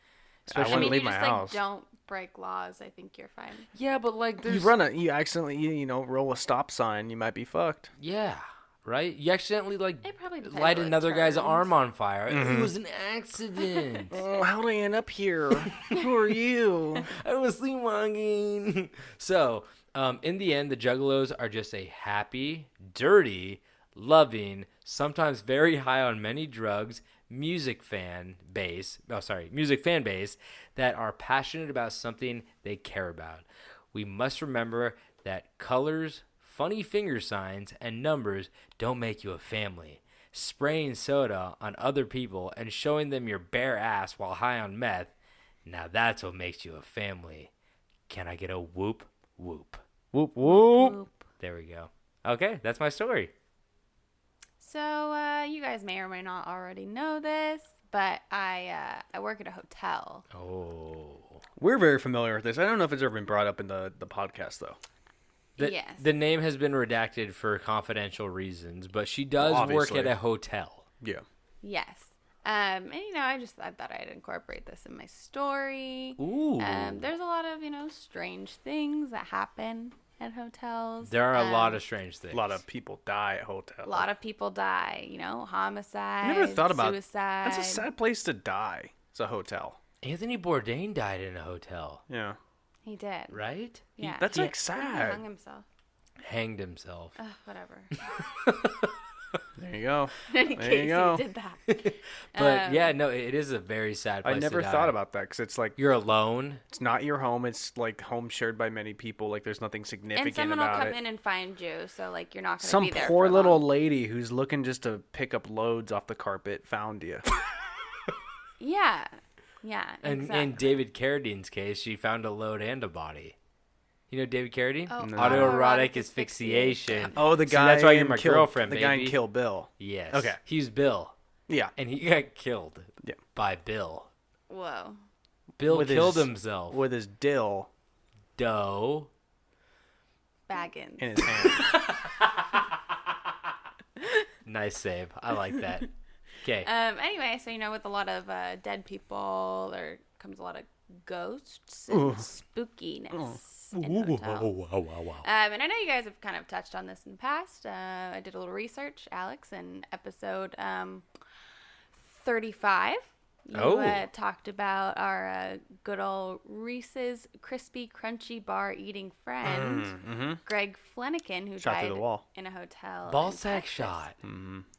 I I wouldn't mean, leave you my just house. like don't break laws. I think you're fine. yeah, but like, there's You accidentally, roll a stop sign, you might be fucked. yeah. Right? You accidentally, like, It probably depends light what another guy's turns. arm on fire. It was an accident. Oh, how did I end up here? Who are you? I was sleepwalking. So, in the end, the Juggalos are just a happy, dirty, loving, sometimes very high on many drugs, music fan base that are passionate about something they care about. We must remember that colors, funny finger signs, and numbers don't make you a family. Spraying soda on other people and showing them your bare ass while high on meth, now that's what makes you a family. Can I get a whoop, whoop? Whoop whoop. Oop. There we go. Okay, that's my story. So, you guys may or may not already know this, but I work at a hotel. Oh. We're very familiar with this. I don't know if it's ever been brought up in the podcast, though. Yes. The name has been redacted for confidential reasons, but she does work Obviously. at a hotel. Yeah. Yes. And I thought I'd incorporate this in my story. Ooh. There's a lot of, strange things that happen at hotels. There are a lot of strange things. A lot of people die at hotels. A lot of people die, homicide. I never thought about suicide. That's a sad place to die. It's a hotel. Anthony Bourdain died in a hotel, Yeah. He did. right? Yeah. That's He like sad. hung himself. Hanged himself. Whatever. There you go. In There case you go. he did that. But yeah, no, it is a very sad place I never to die. thought about that because it's like You're alone. it's not your home. It's like home shared by many people. Like there's nothing significant And someone will about come it. in and find you, so like you're not going to Some be there poor for little long. lady who's looking just to pick up loads off the carpet found you. Yeah. Yeah. And exactly. in David Carradine's case, she found a load and a body. You know David Carradine? Oh, Autoerotic asphyxiation. Oh, the See, guy. that's why you're in my Kill- girlfriend, The guy in baby. Kill Bill. Yes. Okay. He's Bill. Yeah. And he got killed Yeah. by Bill. Whoa. Bill With killed his- himself. With his dill Doe. Baggins. in his hand. Nice save. I like that. Okay. Anyway, so with a lot of dead people, there comes a lot of ghosts and spookiness in hotels. And I know you guys have kind of touched on this in the past. I did a little research, Alex, in episode 35. You talked about our good old Reese's Crispy Crunchy Bar eating friend, Greg Flanagan, who Shot died through the wall. in a hotel. Ball in sack Texas. shot.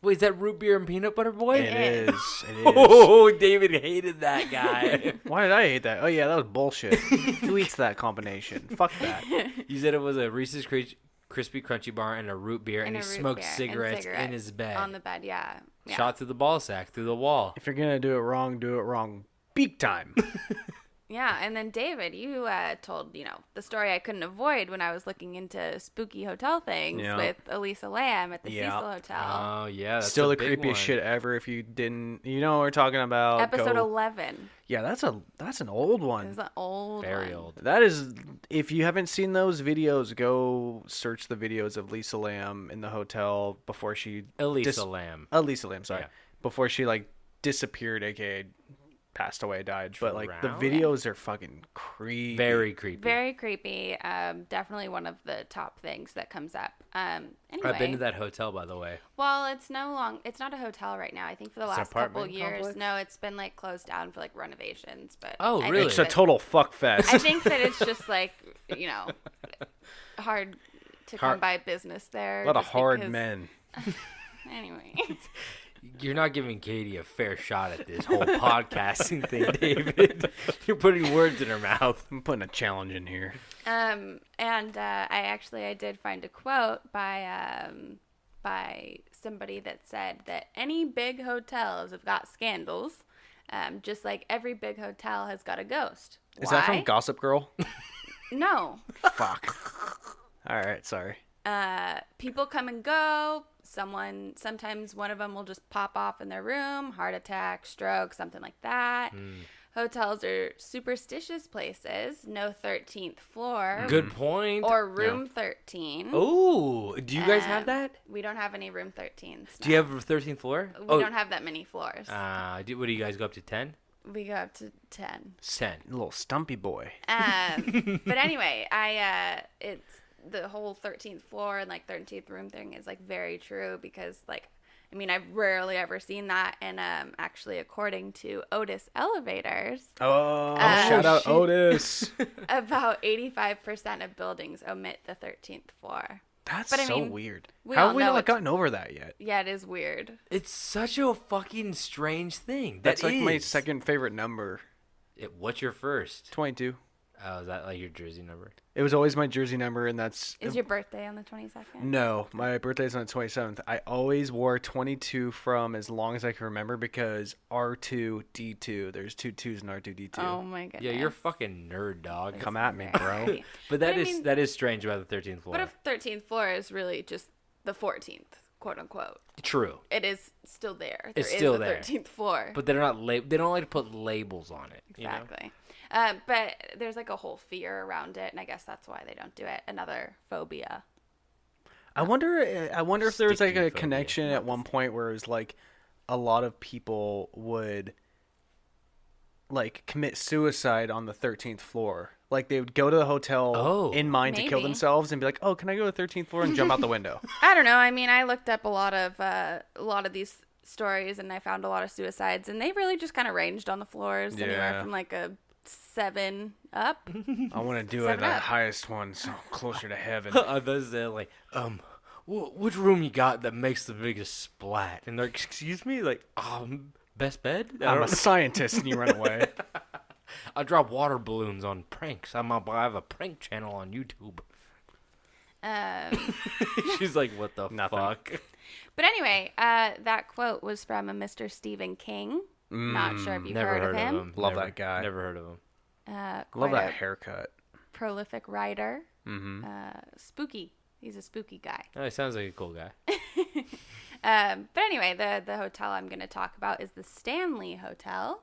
Wait, is that root beer and peanut butter boy? It is. It is. Oh, David hated that guy. Why did I hate that? Oh yeah, that was bullshit. Who eats that combination? Fuck that. You said it was a Reese's Crispy Crunchy bar and a root beer, and And he a root smoked beer and cigarettes in his bed. On the bed, yeah. Shot through the ball sack, through the wall. If you're gonna do it wrong. Beak time. Yeah, and then David, you told, the story I couldn't avoid when I was looking into spooky hotel things Yeah. with Elisa Lamb at the Yeah. Cecil Hotel. Oh, yeah. That's Still a the big creepiest one. shit ever. If you didn't, you know what we're talking about. Episode Go- 11. Yeah, that's an old It one. was an old Very one. old. That is, if you haven't seen those videos, go search the videos of Lisa Lamb in the hotel before she Elisa Lamb. Lisa Lamb, sorry, Yeah. before she disappeared, aka passed away, died. But the Drowned? videos are fucking creepy. Very creepy. Very creepy. Definitely one of the top things that comes up. Anyway, I've been to that hotel, by the way. well, it's not a hotel right now. I think for the It's an last couple apartment years, complex? no, it's been closed down for renovations. But Oh, I really? think It's a that- total fuck fest. I think that it's just hard to come Hard- by business there. A lot of just hard because- men. Anyway, You're not giving Katie a fair shot at this whole podcasting thing, David. You're putting words in her mouth. I'm putting a challenge in here. and I did find a quote by somebody that said that any big hotels have got scandals, just like every big hotel has got a ghost. Is Why? that from Gossip Girl? No. Fuck. All right, sorry. People come and go. Sometimes one of them will just pop off in their room, heart attack, stroke, something like that. Hotels are superstitious places. No 13th floor. Good point. Or room 13. Ooh, do you guys have that? We don't have any room 13s. Do you have a 13th floor? We don't have that many floors. What do you guys go up to 10? We go up to 10. 10. Little stumpy boy. But anyway, it's the whole 13th floor and 13th room thing is very true because I've rarely ever seen that, and actually according to Otis Elevators, Oh, shout out Otis. about 85% of buildings omit the 13th floor. That's But I so mean, weird. we How all have we know not it's- gotten over that yet? Yeah, it is weird. It's such a fucking strange thing. That's like my is. second favorite number. What's your first? 22. Oh, is that your jersey number? It was always my jersey number, and that's... Is your birthday on the 22nd? No, my birthday's on the 27th. I always wore 22 from as long as I can remember because R2-D2. There's two twos in R2-D2. Oh my goodness. Yeah, you're a fucking nerd, dog. Come at me, bro. But I mean- that is strange about the 13th floor. What if 13th floor is really just the 14th? quote unquote. True. It is still there. It's There still is a there. 13th floor. But they're not they don't like to put labels on it. Exactly. But there's like a whole fear around it, and I guess that's why they don't do it. Another phobia. I wonder if there was like Sticky a phobia. connection at one point where it was like a lot of people would like commit suicide on the 13th floor. Like they would go to the hotel in mind to kill Maybe. themselves and be like, "Oh, can I go to the 13th floor and jump out the window?" I don't know. I mean, I looked up a lot of these stories, and I found a lot of suicides, and they really just kind of ranged on the floors, anywhere Yeah. from like a 7 up. I want to do it 7 the up. highest one, so closer to heaven. I was like, which room you got that makes the biggest splat? And they're like, excuse me? Like, best bed? I'm a scientist, and you run away. I drop water balloons on pranks. I have a prank channel on YouTube. She's like, what the Nothing. fuck? But anyway, that quote was from a Mr. Stephen King. Not sure if you've Never heard of him. Love that guy. Never heard of him. Love Quite that a haircut. prolific writer. Spooky. He's a spooky guy. Oh, he sounds like a cool guy. But anyway, the hotel I'm going to talk about is the Stanley Hotel.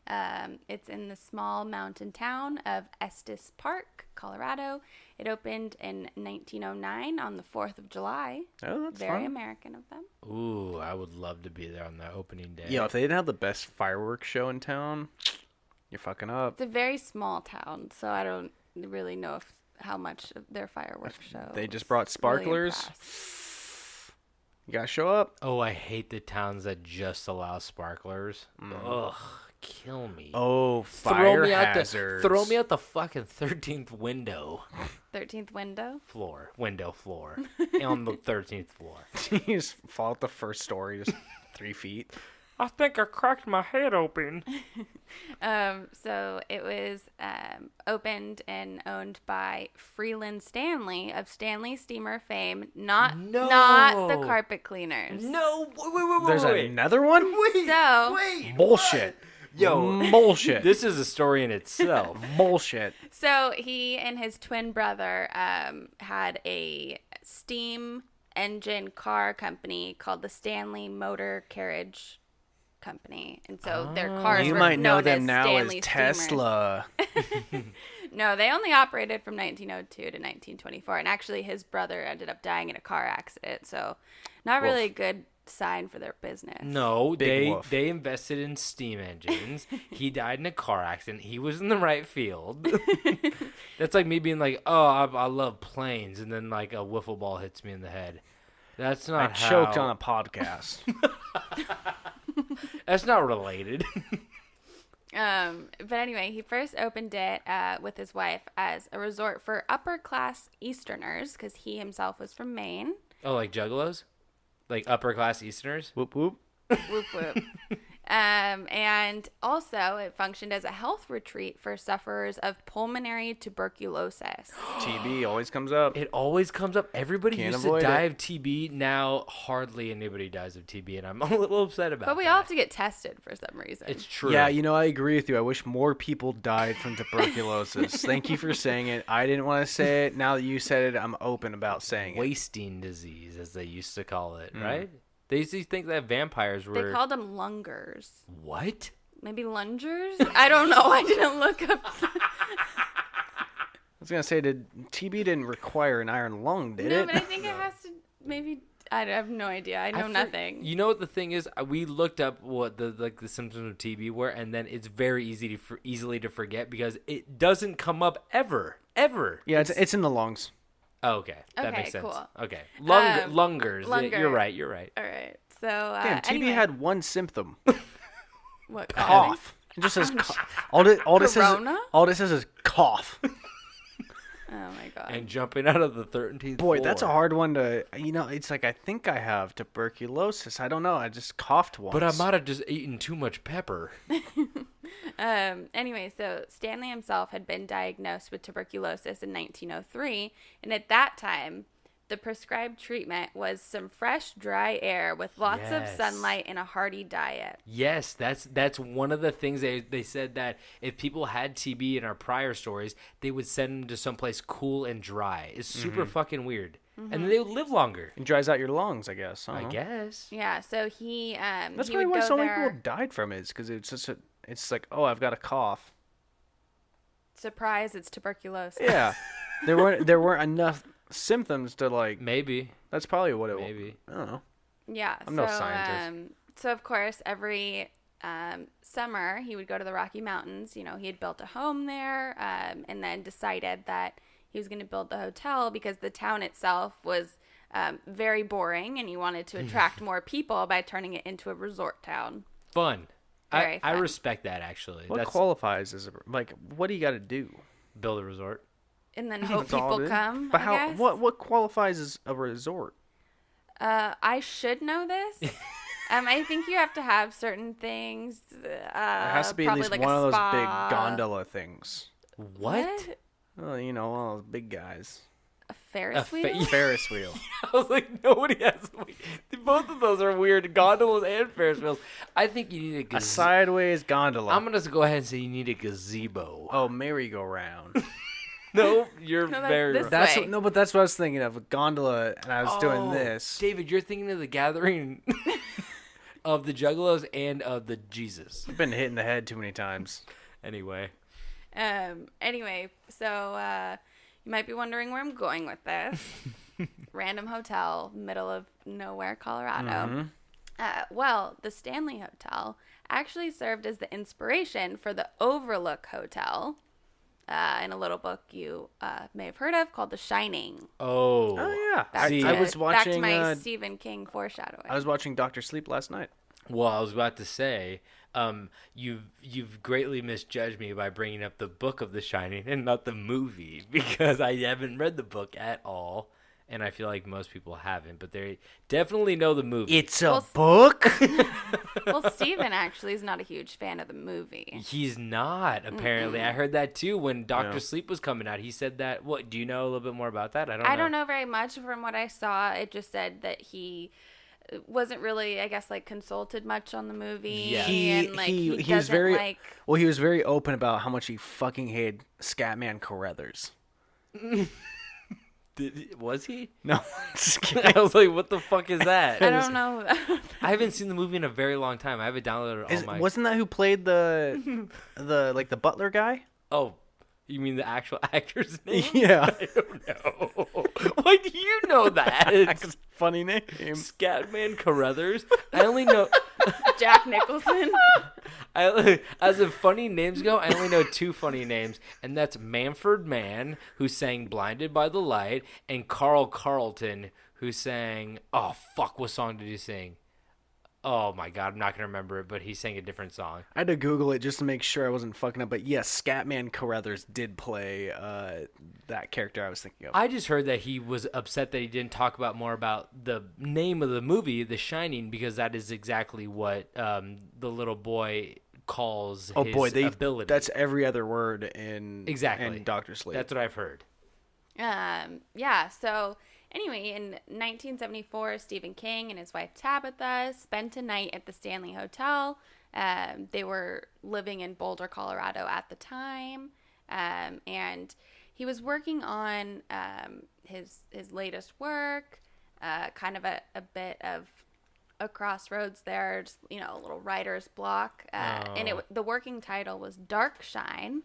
It's in the small mountain town of Estes Park, Colorado. It opened in 1909 on the 4th of July. Oh, that's Very fun. American of them. Ooh, I would love to be there on that opening day. Yo, if they didn't have the best fireworks show in town, you're fucking up. It's a very small town, so I don't really know how much of their fireworks show. They just brought sparklers. You gotta show up. Oh, I hate the towns that just allow sparklers. Ugh, kill me. Oh, throw fire me hazards. throw me out the fucking 13th window 13th window. floor on the 13th floor. You just fall out the first story, just 3 feet. I think I cracked my head open. So it was opened and owned by Freeland Stanley of Stanley Steamer fame, not the carpet cleaners. No, wait. There's another one? So Bullshit. Yo, Bullshit. this is a story in itself. Bullshit. So he and his twin brother had a steam engine car company called the Stanley Motor Carriage Company, and so their cars You were might know known them as now Stanley as Steamers. Tesla. No, they only operated from 1902 to 1924, and actually his brother ended up dying in a car accident, so not really a good sign for their business. No, Big woof. they invested in steam engines. He died in a car accident. He was in the right field. That's like me being like, oh, I love planes, and then like a wiffle ball hits me in the head. That's I not choked how... on a podcast. That's not related. But anyway, he first opened it with his wife as a resort for upper class Easterners because he himself was from Maine. Oh, like Juggalos? Like upper class Easterners? Whoop whoop. Whoop whoop. And also, it functioned as a health retreat for sufferers of pulmonary tuberculosis. TB always comes up. It always comes up. Everybody Can't used to avoid die it. of TB. Now, hardly anybody dies of TB, and I'm a little upset about But we that. all have to get tested for some reason. It's true. Yeah, I agree with you. I wish more people died from tuberculosis. Thank you for saying it. I didn't want to say it. Now that you said it, I'm open about saying it. Wasting disease, as they used to call it, right? They used to think that vampires were... They called them lungers. What? Maybe lungers? I don't know. I didn't look up. I was going to say, TB didn't require an iron lung, did No, it? but I think it has to maybe... I have no idea. I know nothing. You know what the thing is? We looked up what the symptoms of TB were, and then it's very easily to forget because it doesn't come up ever. Yeah, it's in the lungs. Oh, okay. That Okay, makes sense. cool. Okay. Lungers. Lunger. Yeah, you're right. All right. So, Damn, TB anyway, had one symptom. what, Cough. It just says cough. All this says is cough. Oh, my God. And jumping out of the 13th Boy, floor. that's a hard one to... it's like I think I have tuberculosis. I don't know. I just coughed once. But I might have just eaten too much pepper. Anyway, so Stanley himself had been diagnosed with tuberculosis in 1903, and at that time, the prescribed treatment was some fresh, dry air with lots of Yes. sunlight and a hearty diet. Yes, that's one of the things they said that if people had TB in our prior stories, they would send them to someplace cool and dry. It's super fucking weird. and they would live longer. It dries out your lungs, I guess. I guess. Yeah, so he That's he probably would why go so many there. people died from it. Is because it's like, oh, I've got a cough. Surprise! It's tuberculosis. Yeah, there weren't enough symptoms to like. Maybe. That's probably what it was. Maybe. I don't know. Yeah. I'm no scientist. So of course, every summer he would go to the Rocky Mountains. You know, he had built a home there, and then decided that he was going to build the hotel because the town itself was very boring, and he wanted to attract more people by turning it into a resort town. Fun. Very I fun. respect that, actually. What That's qualifies as what do you got to do? build a resort. And then hope That's all people it is? come. But I how? guess. What qualifies as a resort? I should know this. I think you have to have certain things. It has to be at least like one a of those spa. big gondola things. What? Well, you know, one of those big guys. A Ferris A wheel? Ferris wheel. I was like, nobody has. Both of those are weird. Gondolas and Ferris wheels. I think you need a A gazebo. sideways gondola. I'm gonna go ahead and say you need a gazebo. Oh, merry-go-round. No, you're No, that's very this wrong. That's way. no, but that's what I was thinking of. A gondola, and I was doing Oh, this. David, you're thinking of the gathering of the Juggalos and of the Jesus. I've been hit in the head too many times. Anyway. Anyway, so you might be wondering where I'm going with this. Random hotel, middle of nowhere, Colorado. Well, the Stanley Hotel actually served as the inspiration for the Overlook Hotel in a little book you may have heard of called The Shining. Oh. Oh yeah, Back See, to, I was back to watching. my Stephen King foreshadowing. I was watching Doctor Sleep last night. Well, I was about to say, you've greatly misjudged me by bringing up the book of The Shining and not the movie because I haven't read the book at all, and I feel like most people haven't, but they definitely know the movie. It's a Well, book. Well, Stephen actually is not a huge fan of the movie. He's not, apparently. I heard that too when Doctor Yeah. Sleep was coming out. He said that. What? Do you know a little bit more about that? I don't know very much from what I saw. It just said that he wasn't really, I guess, like consulted much on the movie. Yeah. And like he was doesn't very like. well. He was very open about how much he fucking hated Scatman Carruthers. Was he? No, just kidding. I was like, what the fuck is that? I don't know. I haven't seen the movie in a very long time. I have it downloaded on my... Wasn't that who played the the butler guy? Oh, you mean the actual actor's name? Yeah, I don't know. Why do you know that? It's funny name. Scatman Carruthers. I only know... Jack Nicholson. As of funny names go, I only know two funny names, and that's Manfred Mann, who sang "Blinded by the Light," and Carl Carlton, who sang what song did he sing? Oh my god, I'm not gonna remember it, but he sang a different song. I had to Google it just to make sure I wasn't fucking up. But yes, Scatman Carruthers did play that character I was thinking of. I just heard that he was upset that he didn't talk about more about the name of the movie, The Shining, because that is exactly what the little boy calls his ability. That's every other word in Exactly. in Doctor Sleep. That's what I've heard. Yeah. So anyway, in 1974, Stephen King and his wife Tabitha spent a night at the Stanley Hotel. They were living in Boulder, Colorado at the time, and he was working on his latest work, kind of a bit of a crossroads there, just, a little writer's block. And the working title was Dark Shine.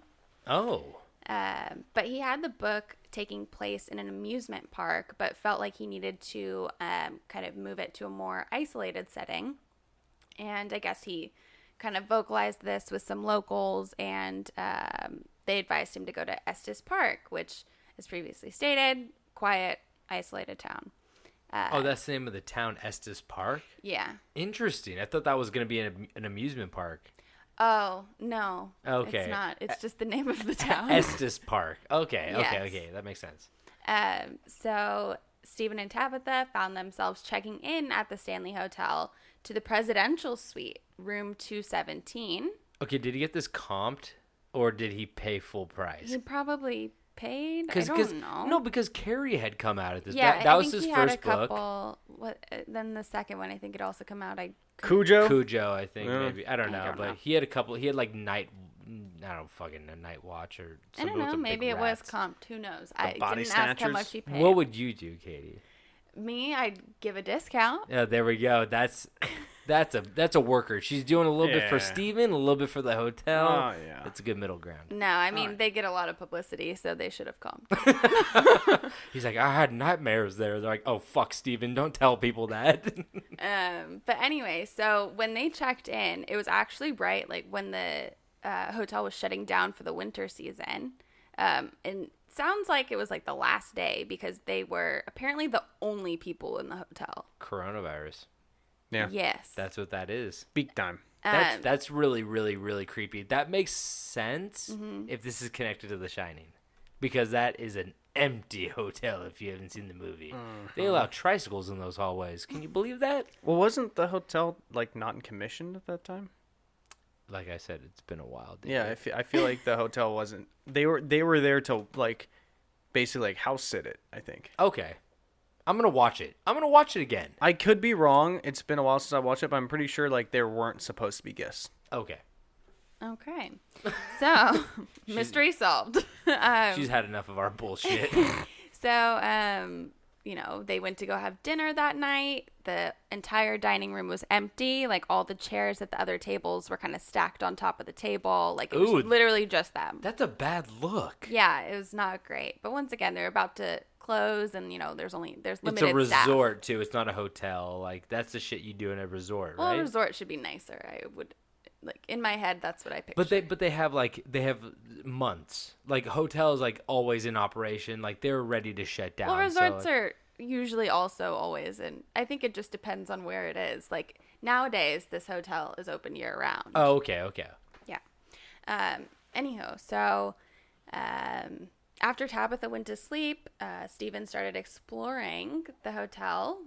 Oh. But he had the book taking place in an amusement park, but felt like he needed to kind of move it to a more isolated setting. And I guess he kind of vocalized this with some locals, and they advised him to go to Estes Park, which, as previously stated, quiet, isolated town. That's the name of the town, Estes Park? Yeah. Interesting. I thought that was going to be an amusement park. Oh, no. Okay. It's not. It's just the name of the town. Estes Park. Okay, Yes. okay. That makes sense. So Stephen and Tabitha found themselves checking in at the Stanley Hotel to the presidential suite, room 217. Okay, did he get this comped, or did he pay full price? He probably paid. I don't know. No, because Carrie had come out at this. Yeah, that I was think his he first had a book. couple. Then the second one, I think it also come out. Cujo. Cujo, I think Yeah. maybe. I don't know, don't but know. he had a couple. He had like night I don't fucking know, Night Watch or I something don't know. with the Maybe big it was rats. comped. Who knows? I body didn't ask how snatchers? much he paid. What would you do, Katie? Me, I'd give a discount. Yeah, there we go. That's a worker. She's doing a little bit for Yeah. Steven, a little bit for the hotel. Oh, yeah. That's a good middle ground. No, I mean, they get a lot of publicity, so they should have comped. He's like, I had nightmares there. They're like, oh, fuck, Steven, don't tell people that. But anyway, so when they checked in, it was actually right, like when the hotel was shutting down for the winter season. And sounds like it was like the last day because they were apparently the only people in the hotel. Coronavirus. Yeah. Yes. That's what that is. Peak time. That's really, really, really creepy. That makes sense if this is connected to The Shining. Because that is an empty hotel if you haven't seen the movie. They allow tricycles in those hallways. Can you believe that? Well, wasn't the hotel like not in commission at that time? Like I said, it's been a while. Yeah, I feel like the hotel wasn't. They were there to like basically like house sit it, I think. Okay. I'm going to watch it. I'm going to watch it again. I could be wrong. It's been a while since I watched it, but I'm pretty sure like there weren't supposed to be guests. Okay. Okay. So, mystery solved. She's had enough of our bullshit. So, they went to go have dinner that night. The entire dining room was empty. Like, all the chairs at the other tables were kind of stacked on top of the table. Like, it was Ooh. literally just them. That's a bad look. Yeah, it was not great. But once again, they're about to close, and, there's It's limited a staff. resort, too. It's not a hotel. Like, that's the shit you do in a resort, Well, right? a resort should be nicer. I would, like, in my head, that's what I picture. But they have months. Like hotels like always in operation. Like they're ready to shut down. Well, resorts so, are usually also always in. I think it just depends on where it is. Like nowadays, this hotel is open year round. Oh, okay. Yeah. Anyhow, so after Tabitha went to sleep, Stephen started exploring the hotel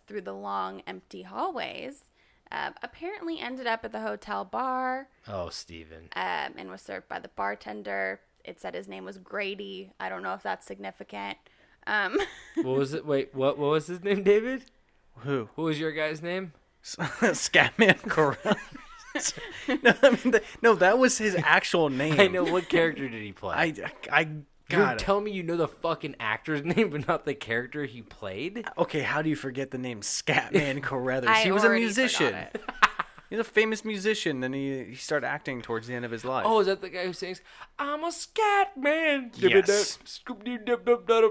through the long, empty hallways. Apparently ended up at the hotel bar. Oh, Steven. And was served by the bartender. It said his name was Grady. I don't know if that's significant. What was it? Wait, what was his name, David? Who? What was your guy's name? Scatman Carruthers. No, that was his actual name. I know. What character did he play? You're God. telling me you know the fucking actor's name, but not the character he played? Okay, how do you forget the name Scatman Carruthers? He was a already musician. forgot it. He's a famous musician, and he started acting towards the end of his life. Oh, is that the guy who sings, I'm a scat man? Yes.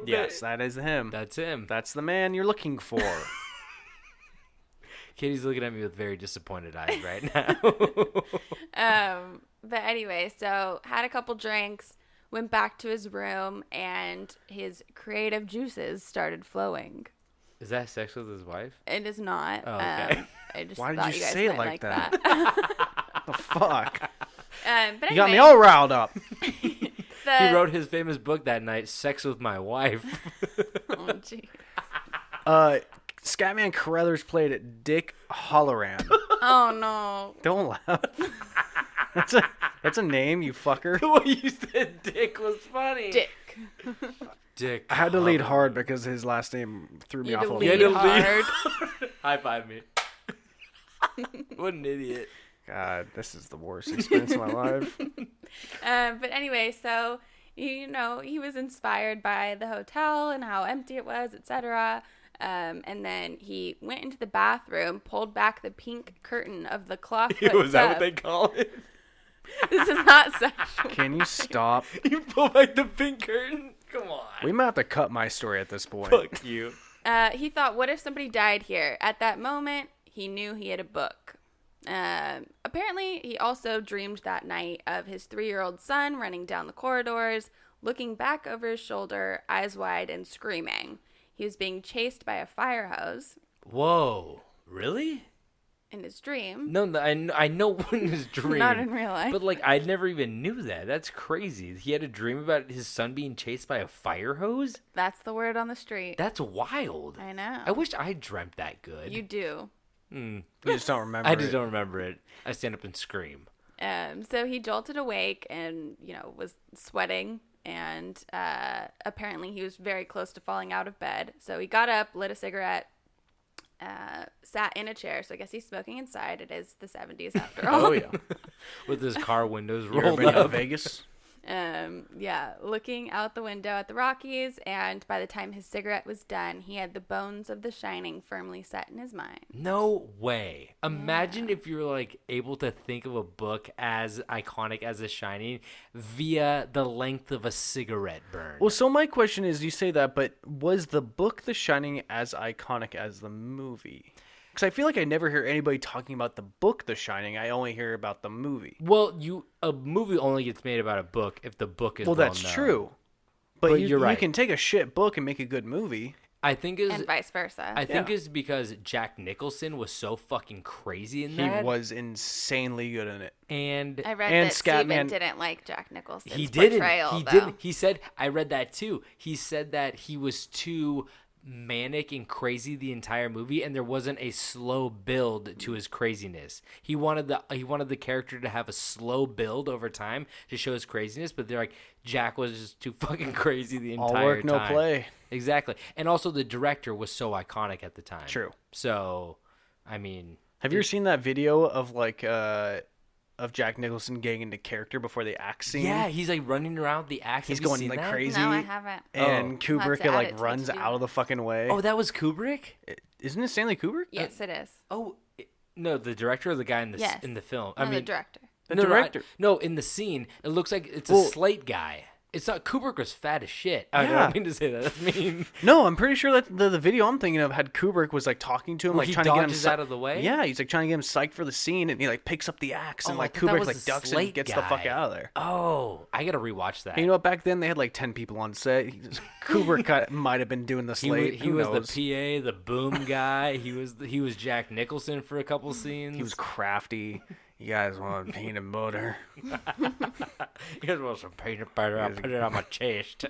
Yes, that is him. That's him. That's the man you're looking for. Katie's looking at me with very disappointed eyes right now. But anyway, so had a couple drinks, went back to his room, and his creative juices started flowing. Is that sex with his wife? It is not. Oh, okay. I just Why did thought you guys say it might like that? The fuck? But anyway, You got me all riled up. He wrote his famous book that night, Sex with My Wife. Oh, jeez. Scatman Carruthers played Dick Halloran. Oh no. Don't laugh. That's a name, you fucker. The way you said Dick was funny. Dick. I had to lead hard because his last name threw me You off had a to little lead bit. hard. High five me. What an idiot. God, this is the worst experience of my life. But anyway, so he was inspired by the hotel and how empty it was, etc. And then he went into the bathroom, pulled back the pink curtain of the cloth. Was that what they call it? This is not sexual. Can you stop? You pull back the pink curtain? Come on. We might have to cut my story at this point. Fuck you. He thought, what if somebody died here? At that moment, he knew he had a book. Apparently, he also dreamed that night of his 3-year-old son running down the corridors, looking back over his shoulder, eyes wide, and screaming. He was being chased by a fire hose. Whoa. Really? In his dream. No, I know in his dream. Not in real life. But, I never even knew that. That's crazy. He had a dream about his son being chased by a fire hose? That's the word on the street. That's wild. I know. I wish I dreamt that good. You do. You just don't remember I it. just don't remember it. I stand up and scream. So he jolted awake and, was sweating. And apparently he was very close to falling out of bed. So he got up, lit a cigarette, sat in a chair. So I guess he's smoking inside. It is the 70s after all. Oh yeah. With his car windows You ever rolled been to up. Vegas? Yeah, looking out the window at the Rockies, and by the time his cigarette was done, he had the bones of The Shining firmly set in his mind. No way. Imagine if you're like able to think of a book as iconic as The Shining via the length of a cigarette burn. Well, so my question is, you say that, but was the book The Shining as iconic as the movie? Because I feel like I never hear anybody talking about the book The Shining. I only hear about the movie. Well, a movie only gets made about a book if the book is Well, that's known. true. But you're right. You can take a shit book and make a good movie. I think is And vice versa. I think is because Jack Nicholson was so fucking crazy in He that. was insanely good in it. And I read and that Steven Scatman- didn't like Jack Nicholson's he didn't. portrayal, He though. didn't. He said, I read that too. He said that he was too manic and crazy the entire movie, and there wasn't a slow build to his craziness. He wanted the character to have a slow build over time to show his craziness, but they're like, Jack was just too fucking crazy the entire All work, no time. play. Exactly. And also the director was so iconic at the time. True. So, I mean, Have you ever seen that video of of Jack Nicholson getting into character before the axe scene? yeah, he's like running around the axe. He's Have you going seen like that? crazy. No, I haven't. And I'll have Kubrick to add it like to runs the out of the fucking way. Oh, that was Kubrick? Isn't it Stanley Kubrick? Yes, it is. Oh, no, the director or the guy in the Yes. in the film? No, the director. The No, director. No, in the scene, it looks like it's a Well- slate guy. It's not. Kubrick was fat as shit. I Yeah. don't mean to say that. That's mean. No, I'm pretty sure that the video I'm thinking of had Kubrick was like talking to him, Where like he trying to get him dodges out of the way? Yeah, he's like trying to get him psyched for the scene, and he like picks up the axe, and Oh, I like thought that Kubrick was like the ducks and slate gets the fuck guy. out of there. Oh, I gotta rewatch that. And you know what? Back then they had like 10 people on set. Kubrick might have been doing the he slate. was, he Who was knows? the PA, the boom guy. He was Jack Nicholson for a couple scenes. He was crafty. You guys want peanut butter? You guys want some peanut butter? I'll put it on my chest.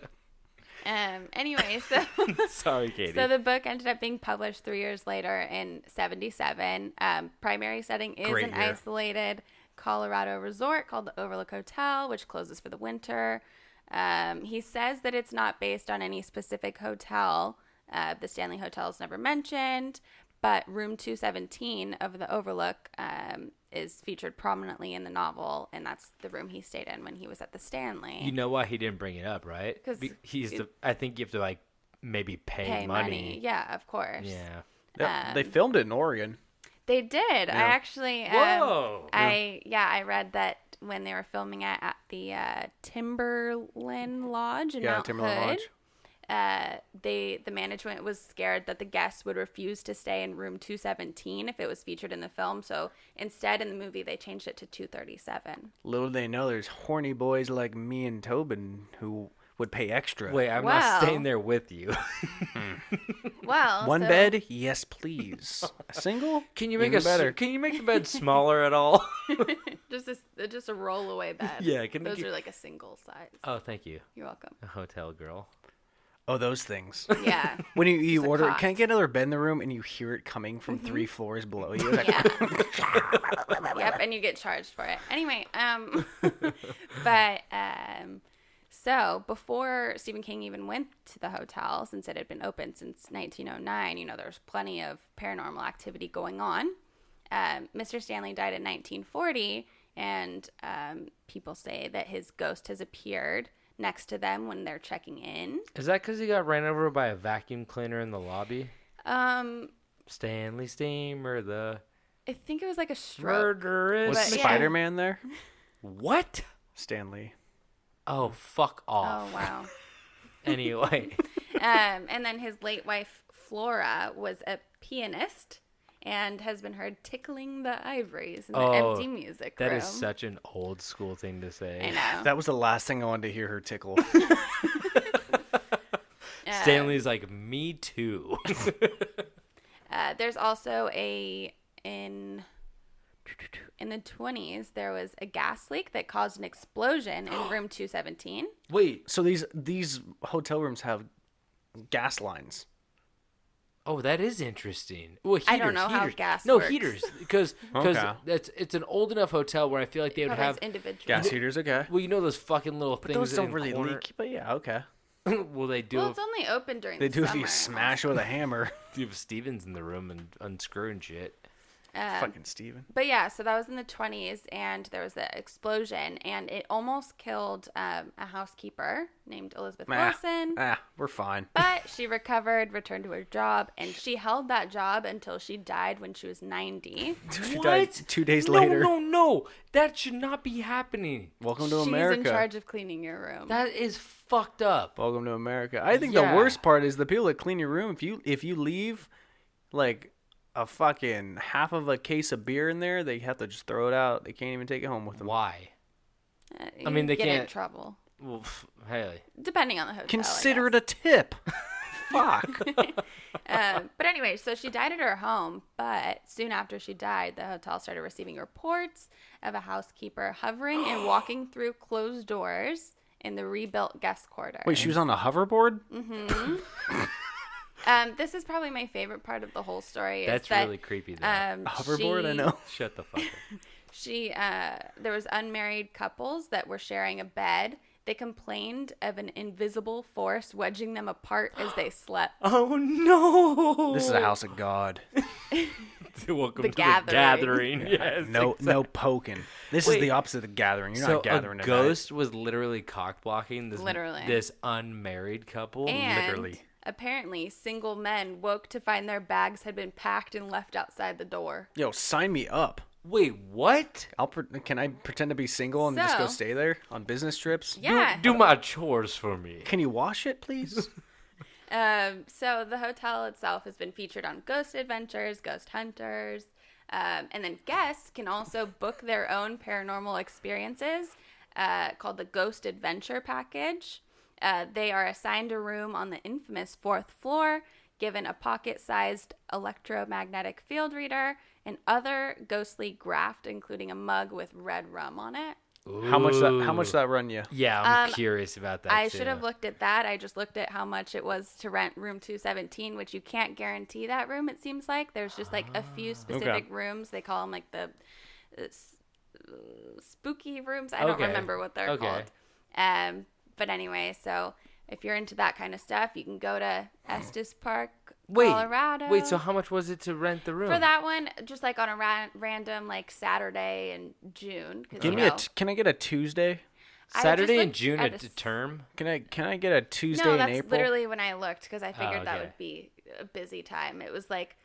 Anyway, so Sorry, Katie. so the book ended up being published 3 years later in 77. Primary setting is Great an year. isolated Colorado resort called the Overlook Hotel, which closes for the winter. He says that it's not based on any specific hotel. The Stanley Hotel is never mentioned, but room 217 of the Overlook is featured prominently in the novel, and that's the room he stayed in when he was at the Stanley. you know why he didn't bring it up, right? 'Cause I think you have to like maybe pay money. Yeah, of course. Yeah. Yeah, they filmed it in Oregon. They did. I actually, Whoa. I read that when they were filming it at the Timberland Lodge in Mount Timberland Hood, Lodge. the management was scared that the guests would refuse to stay in room 217 if it was featured in the film. So instead, in the movie, they changed it to 237. Little did they know there's horny boys like me and Tobin who would pay extra. Wait, I'm Well- not staying there with you. Well, One so- bed? Yes, please. A single? Can you make Even better. Can you make the bed smaller at all? just a rollaway bed. Yeah, can those you- are like a single size. Oh, thank you, You're welcome. a hotel girl. Oh, those things. Yeah. When you a order, cot. can't get another bed in the room and you hear it coming from 3 floors below you. It's like, Yeah. Yep, and you get charged for it. Anyway, but so before Stephen King even went to the hotel, since it had been open since 1909, there's plenty of paranormal activity going on. Mr. Stanley died in 1940, and people say that his ghost has appeared next to them when they're checking in. Is that because he got ran over by a vacuum cleaner in the lobby? Stanley Steamer, the I think it was like a stroke. murderous. was But, yeah. Spider-Man there? What? Stanley. Oh, fuck off. Oh, wow. Anyway. And then his late wife, Flora, was a pianist and has been heard tickling the ivories in the empty music room. That is such an old school thing to say. I know. That was the last thing I wanted to hear her tickle. Stanley's like, me too. There's also in the 20s, there was a gas leak that caused an explosion in room 217. Wait. So these hotel rooms have gas lines. Oh, that is interesting. Well, heaters, I don't know how heaters. gas No, works. heaters. Because Okay. it's an old enough hotel where I feel like they would Probably have. has individual. Gas heaters, okay. Well, you know those fucking little But things those in don't really corner- leak. But yeah, okay. Will they do? Well, it's only open during They the do summer. if you smash with a hammer. You have Stevens in the room and unscrewing shit. Fucking Steven. But yeah, so that was in the 20s, and there was an explosion, and it almost killed a housekeeper named Elizabeth Wilson. We're fine. But she recovered, returned to her job, and she held that job until she died when she was 90. She What? died 2 days later. No. That should not be happening. Welcome to She's America. in charge of cleaning your room. That is fucked up. Welcome to America. I think Yeah. the worst part is the people that clean your room. If you leave, like, a fucking half of a case of beer in there, they have to just throw it out. They can't even take it home with them. Why? You mean, they get in can't- trouble. Well, hey. Depending on the hotel. Consider it a tip. Fuck. But anyway, so she died at her home, but soon after she died, the hotel started receiving reports of a housekeeper hovering and walking through closed doors in the rebuilt guest quarters. Wait, she was on a hoverboard? This is probably my favorite part of the whole story. That's is that, really creepy, though. A hoverboard? I know. Shut the fuck up. There was unmarried couples that were sharing a bed. They complained of an invisible force wedging them apart as they slept. Oh, no. This is a house of God. Welcome The to gathering. the gathering. Yes, No poking. This Wait. is the opposite of the gathering. You're So not gathering a tonight. ghost was literally cock blocking Literally. this unmarried couple. And Literally. apparently, single men woke to find their bags had been packed and left outside the door. Yo, sign me up. Wait, what? Can I pretend to be single and just go So- stay there on business trips? Yeah. Do my chores for me. Can you wash it, please? So the hotel itself has been featured on Ghost Adventures, Ghost Hunters, and then guests can also book their own paranormal experiences called the Ghost Adventure Package. They are assigned a room on the infamous 4th floor, given a pocket-sized electromagnetic field reader, and other ghostly graft, including a mug with red rum on it. How much that run you? Yeah, I'm curious about that. I too. should have looked at that. I just looked at how much it was to rent room 217, which you can't guarantee that room, it seems like. There's just like a few specific rooms. They call them like the spooky rooms. I don't Okay. remember what they're Okay. called. But anyway, so if you're into that kind of stuff, you can go to Estes Park, Colorado. Wait, so how much was it to rent the room? For that one, just like on a random like Saturday in June. 'Cause, Give you me know, can I get a Tuesday? I Saturday just in looked June at a term? Can I get a Tuesday No, in that's April? literally when I looked because I figured that okay. would be a busy time. It was like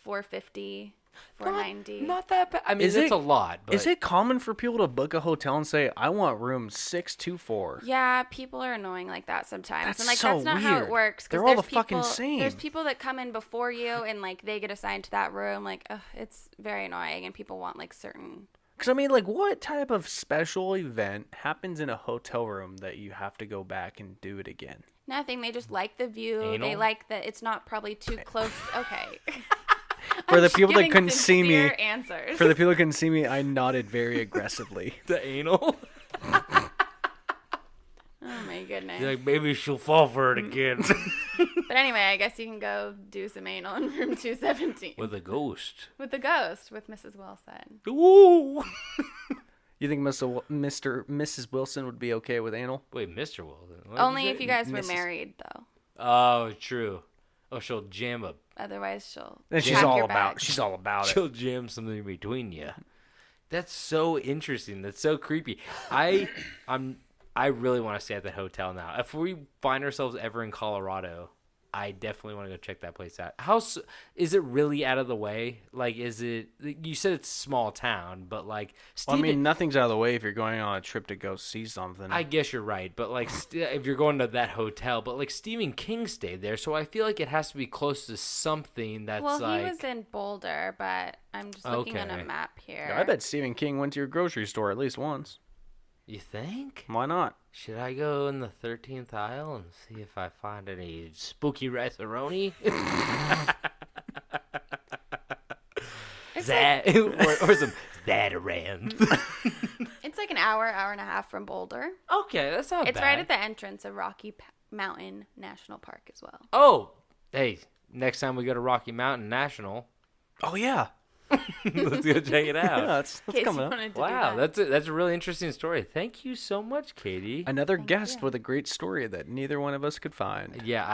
$450, $490. Not that bad. I mean, Is it's it- a lot. But Is it common for people to book a hotel and say, "I want room 624"? Yeah, people are annoying like that sometimes, That's and like so that's not how it weird. works. 'Cause They're all there's the fucking people- same. There's people that come in before you, and like they get assigned to that room. Like, it's very annoying, and people want like certain. Because I mean, like, what type of special event happens in a hotel room that you have to go back and do it again? Nothing. They just like the view. They Anal? like that it's not probably too close. Okay. For the I'm people that giving couldn't see me, sincere answers. for the people that couldn't see me, I nodded very aggressively. the anal? Oh my goodness. You're like, maybe she'll fall for it again. But anyway, I guess you can go do some anal in room 217 With a ghost. with the ghost with Mrs. Wilson. Ooh. You think Mrs. Wilson would be okay with anal? Wait, Mr. Wilson. What did Only you if say? you guys were Mrs. married, though. Oh, true. Oh, she'll jam a. Otherwise, she'll. And she's pack all your about. bags. She's all about it. She'll jam something between you. That's so interesting. That's so creepy. I really want to stay at the hotel now. If we find ourselves ever in Colorado, I definitely want to go check that place out. Is it really out of the way? Like, is it? You said it's a small town, but like, Well, I Steven, mean, nothing's out of the way if you're going on a trip to go see something. I guess you're right, but like, if you're going to that hotel, but like Stephen King stayed there, so I feel like it has to be close to something that's Well, like. he was in Boulder, but I'm just looking on Okay. a map here. I bet Stephen King went to your grocery store at least once. You think? Why not? Should I go in the 13th aisle and see if I find any spooky rice-a-roni? or some Zatarans. It's like an hour and a half from Boulder. Okay, that's not It's bad. right at the entrance of Rocky Mountain National Park as well. Oh, hey, next time we go to Rocky Mountain National, Oh yeah. Let's go check it out. Yeah, that's In case coming you up. wanted to do Wow, that. that's a really interesting story. Thank you so much, Katie. Another guest with a great story that neither one of us could find. Yeah,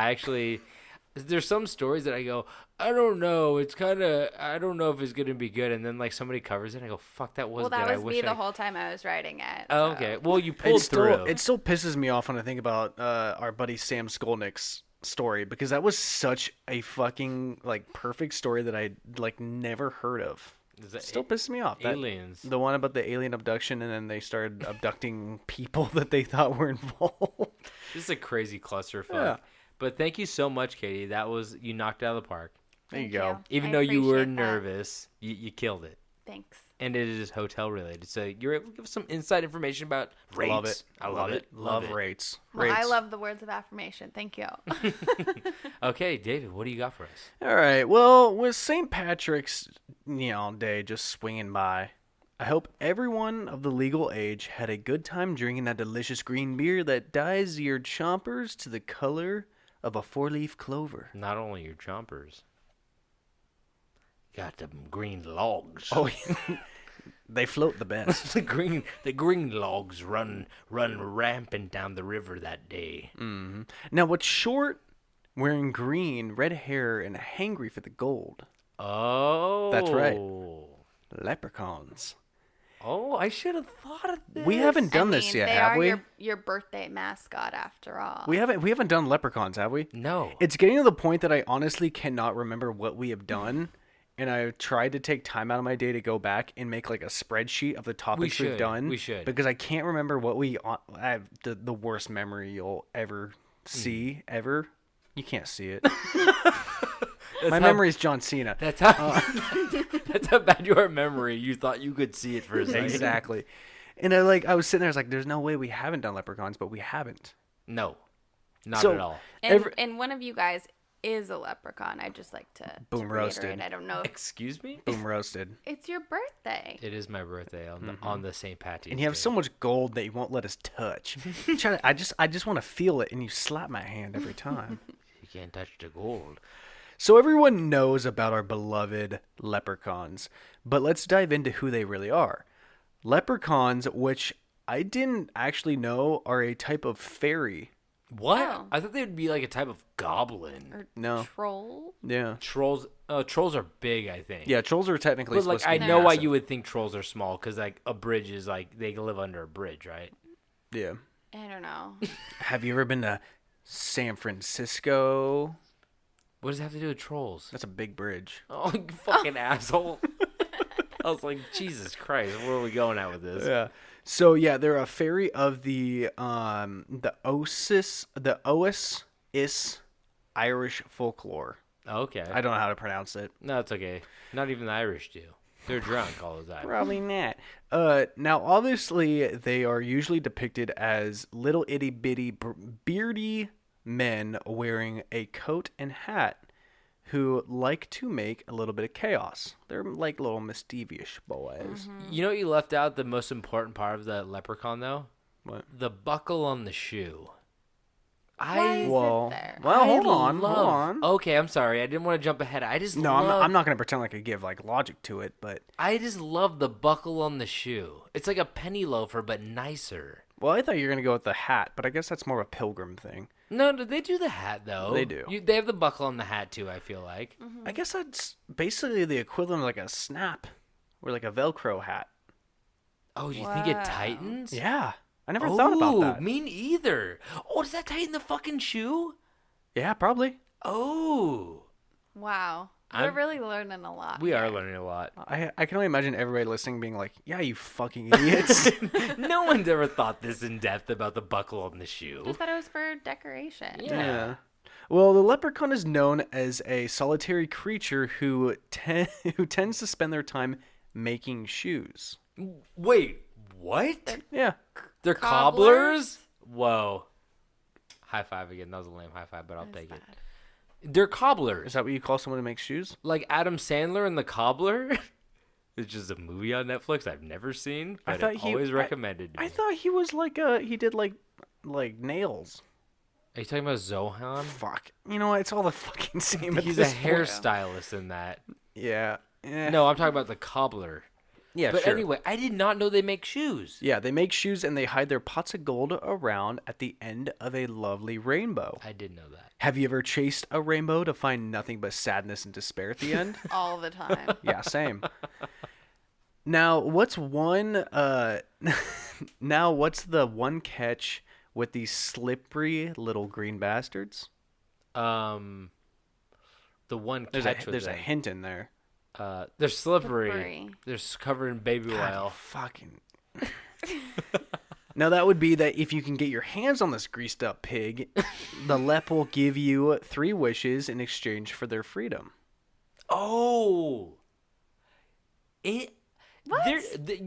there's some stories that I go, I don't know. It's kind of, I don't know if it's going to be good. And then like somebody covers it and I go, fuck, that was Well, good. that I was wish me I... the whole time I was writing it. Oh, so. okay. Well, you pulled through. It still pisses me off when I think about our buddy Sam Skolnick's story, because that was such a fucking like perfect story that I like never heard of. Is that Still pisses me off. That- aliens. the one about the alien abduction, and then they started abducting people that they thought were involved. This is a crazy clusterfuck. Yeah. But thank you so much, Katie. You knocked it out of the park. There you Thank go. Even I though you were appreciate that. nervous, you killed it. Thanks. And it is hotel related. So you're able to give some inside information about rates. Love it. I love it. Love it. rates. Well, I Rates. love the words of affirmation. Thank you. Okay, David, what do you got for us? All right. Well, with St. Patrick's, Day just swinging by, I hope everyone of the legal age had a good time drinking that delicious green beer that dyes your chompers to the color of a four-leaf clover. Not only your chompers. Got them green logs. Oh, they float the best. the green logs run rampant down the river that day. Now, what's short, wearing green, red hair, and hangry for the gold? Oh. That's right. Leprechauns. Oh, I should have thought of this. We haven't done I this mean, yet, they have are we? your birthday mascot after all. We haven't done leprechauns, have we? No. It's getting to the point that I honestly cannot remember what we have done, and I tried to take time out of my day to go back and make like a spreadsheet of the topics we've should. done. We should. Because I can't remember what I have the worst memory you'll ever see ever. You can't see it. My memory is John Cena. That's how. That's how bad your memory. You thought you could see it for a second. Exactly. And I was sitting there, I was like, "There's no way we haven't done leprechauns," but we haven't. No, not So- at all. And one of you guys is a leprechaun. I'd just like to Boom, reiterate. roasted. I don't know. If Excuse me. Boom, roasted. it's your birthday. It is my birthday on the St. Patrick's. And you have Day. so much gold that you won't let us touch. I just want to feel it, and you slap my hand every time. You can't touch the gold. So everyone knows about our beloved leprechauns, but let's dive into who they really are. Leprechauns, which I didn't actually know, are a type of fairy. What? Oh. I thought they'd be like a type of goblin. Or No. troll. Yeah. Trolls. Trolls are big, I think. Yeah, trolls are technically But like, supposed I to be know why massive. you would think trolls are small, because like a bridge is like they live under a bridge, right? Yeah. I don't know. Have you ever been to San Francisco? What does it have to do with trolls? That's a big bridge. Oh, you fucking asshole! I was like, Jesus Christ, where are we going at with this? Yeah. So yeah, they're a fairy of the Ois Irish folklore. Okay. I don't know how to pronounce it. No, it's okay. Not even the Irish do. They're drunk all the time. Probably not. Now, obviously, they are usually depicted as little itty bitty beardy men wearing a coat and hat who like to make a little bit of chaos. They're like little mischievous boys. You know what you left out? The most important part of the leprechaun, though? What? The buckle on the shoe. Why is Well, it there? well, I hold on. love- Okay, I'm sorry. I didn't want to jump ahead. I just No, love, I'm not going to pretend like I give like logic to it, but I just love the buckle on the shoe. It's like a penny loafer, but nicer. well, I thought you were going to go with the hat, but I guess that's more of a pilgrim thing. No, they do the hat though. They do. They have the buckle on the hat too. I feel like. I guess that's basically the equivalent of like a snap or like a Velcro hat. Oh, you think it Wow. tightens? Yeah. I never thought about that. Me neither. Oh, does that tighten the fucking shoe? Yeah, probably. Oh, Wow. I'm- We're really learning a lot. we are here. learning a lot. I can only imagine everybody listening being like, yeah, you fucking idiots. No one's ever thought this in depth about the buckle on the I shoe. thought it was for decoration. Yeah. Well, the leprechaun is known as a solitary creature who tends to spend their time making shoes. Wait, what? Yeah. They're Cobblers? cobblers? Whoa. High five again. That was a lame high five, but I'll That's take it. bad. They're Is cobblers. that what you call someone who makes shoes? Like Adam Sandler and the Cobbler. It's just a movie on Netflix I've never seen, I but thought it he- always I- recommended to me. I thought he was like he did like nails. Are you talking about Zohan? Fuck. You know what? It's all the fucking same. at He's a this point. hairstylist in that. Yeah. No, I'm talking about the cobbler. Yeah, But sure. anyway, I did not know they make shoes. Yeah, they make shoes and they hide their pots of gold around at the end of a lovely rainbow. I did know that. Have you ever chased a rainbow to find nothing but sadness and despair at the end? All the time. Yeah, same. Now, what's the one catch with these slippery little green bastards? The one catch There's a hint in there. they're slippery. Slippery. They're covered in baby God, oil. fucking. Now that would be that if you can get your hands on this greased up pig, the Lep will give you 3 wishes in exchange for their freedom. Oh. You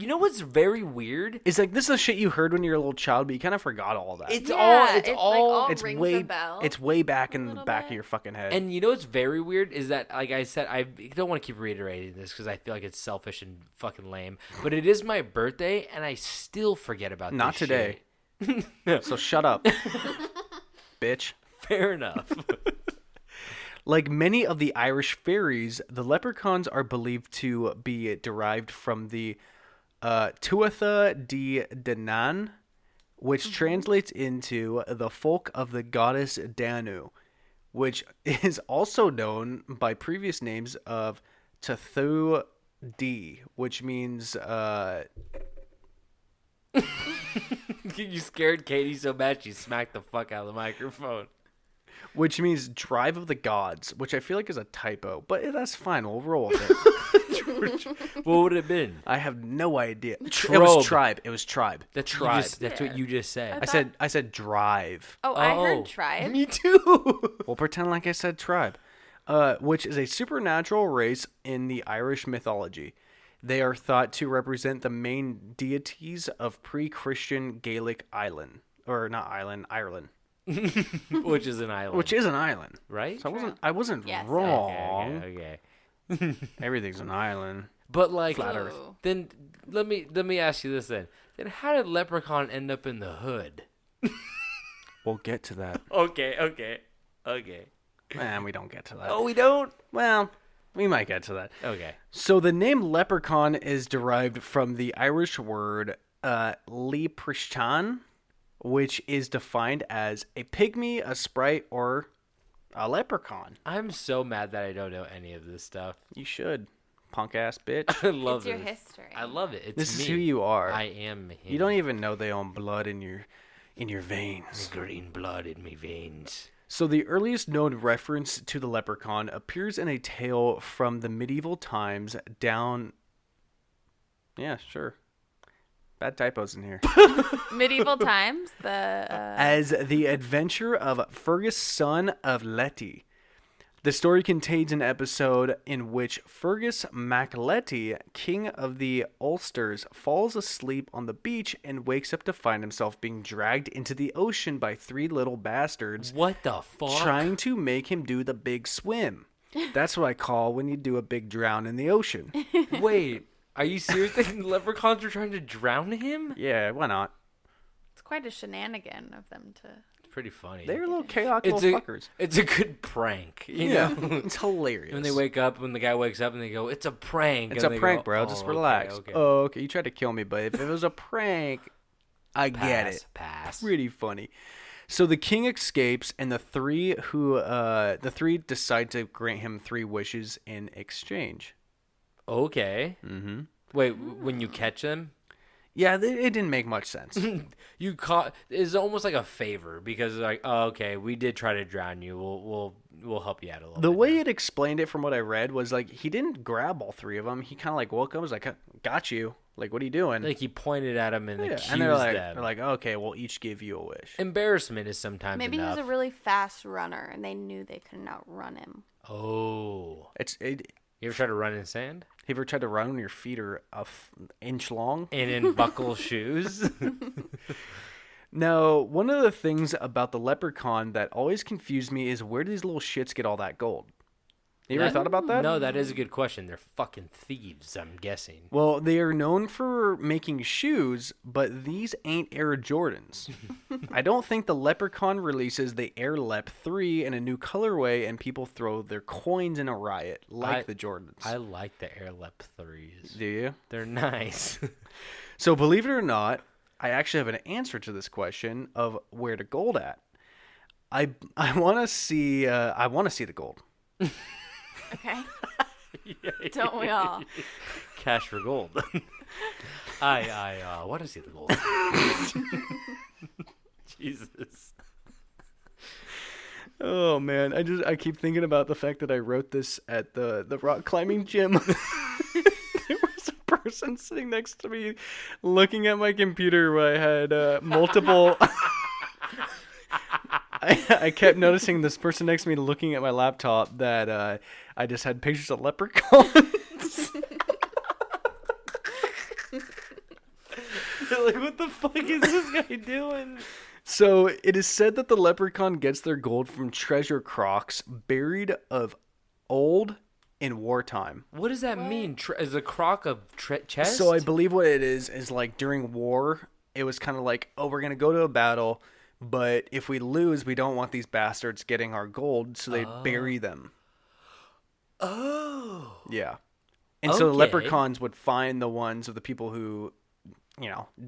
know what's very weird? It's like this is the shit you heard when you were a little child, but you kind of forgot all that. It's Yeah, all it rings way a bell. it's way back a in the little back bit. of your fucking head. And you know what's very weird is that, like I said, I don't want to keep reiterating this because I feel like it's selfish and fucking lame. But it is my birthday, and I still forget about Not this today. shit. So shut up, bitch. Fair enough. Like many of the Irish fairies, the leprechauns are believed to be derived from the Tuatha de Danann, which translates into the folk of the goddess Danu, which is also known by previous names of Tathu D, which means You scared Katie so bad she smacked the fuck out of the microphone. drive of the gods, which I feel like is a typo, but that's fine. We'll roll with it. What would it have been? I have no idea. It Trobe. was tribe. It was tribe. That's tribe. That's what you just said. I said drive. Oh, I heard tribe. Me too. We'll pretend like I said tribe, which is a supernatural race in the Irish mythology. They are thought to represent the main deities of pre-Christian Gaelic Ireland. Which is an island. Which is an island, right? So I wasn't Yes. wrong. Okay. Everything's an island. But like, Flat Earth. then let me ask you this then. Then how did Leprechaun end up in the hood? We'll get to that. Okay. Man, we don't get to that. Oh, we don't. Well, we might get to that. Okay. So the name leprechaun is derived from the Irish word Leprechaun, which is defined as a pygmy, a sprite, or a leprechaun. I'm so mad that I don't know any of this stuff. You should, punk ass bitch. I love It's your this. history. I love it. It's This me. is who you are. I am him. You don't even know they own blood in your veins. green blood in me veins. So the earliest known reference to the leprechaun appears in a tale from the medieval times down. Yeah, sure. Bad typos in here. Medieval times, the As the adventure of Fergus, son of Letty. The story contains an episode in which Fergus MacLetty, king of the Ulsters, falls asleep on the beach and wakes up to find himself being dragged into the ocean by 3 little bastards What the fuck? trying to make him do the big swim. That's what I call when you do a big drown in the ocean. Wait, are you serious? The leprechauns were trying to drown him? Yeah, why not? it's quite a shenanigan of them to. It's pretty funny. They're little chaotic it's little a fuckers. it's a good prank. You know. It's hilarious. When they wake up, when the guy wakes up and they go, "It's a prank." It's and a they prank, go, bro. "Oh, Just okay, relax. okay. Oh, okay. You tried to kill me, but if it was a prank, I get it. Pass. Pretty funny. So the king escapes, and the three decide to grant him 3 wishes in exchange. Okay. Mm-hmm. Wait, when you catch them, Yeah, it didn't make much sense. you caught. It's almost like a favor because like, oh, okay, we did try to drown you. We'll help you out a little. The bit way now. it explained it from what I read was like he didn't grab all 3 of them. He kind of like woke up, was like, "Got you." Like, what are you doing? Like he pointed at them and Yeah, accused and them. they're like, "Okay, we'll each give you a wish." Embarrassment is sometimes Maybe enough. he was a really fast runner, and they knew they couldn't outrun him. Oh, You you ever try to run in sand ever tried to run when your feet are inch long? and in buckle shoes? No, one of the things about the leprechaun that always confused me is where do these little shits get all that gold? You ever thought about that? No, that is a good question. They're fucking thieves, I'm guessing. Well, they are known for making shoes, but these ain't Air Jordans. I don't think the Leprechaun releases the Air Lep 3 in a new colorway and people throw their coins in a riot like the Jordans. I like the Air Lep 3s. Do you? They're nice. So believe it or not, I actually have an answer to this question of where the gold at. I want to see the gold. Okay. Don't we all? Cash for gold. I want to see the gold. Jesus. Oh man, I keep thinking about the fact that I wrote this at the rock climbing gym. There was a person sitting next to me looking at my computer where I had multiple I kept noticing this person next to me looking at my laptop that I just had pictures of leprechauns. Like, what the fuck is this guy doing? So it is said that the leprechaun gets their gold from treasure crocks buried of old in wartime. What does that mean? Is a crock of chest? So I believe what it is like during war, it was kind of like, oh, we're going to go to a battle, but if we lose, we don't want these bastards getting our gold, so they bury them. Oh. Yeah. And so the leprechauns would find the ones of the people who,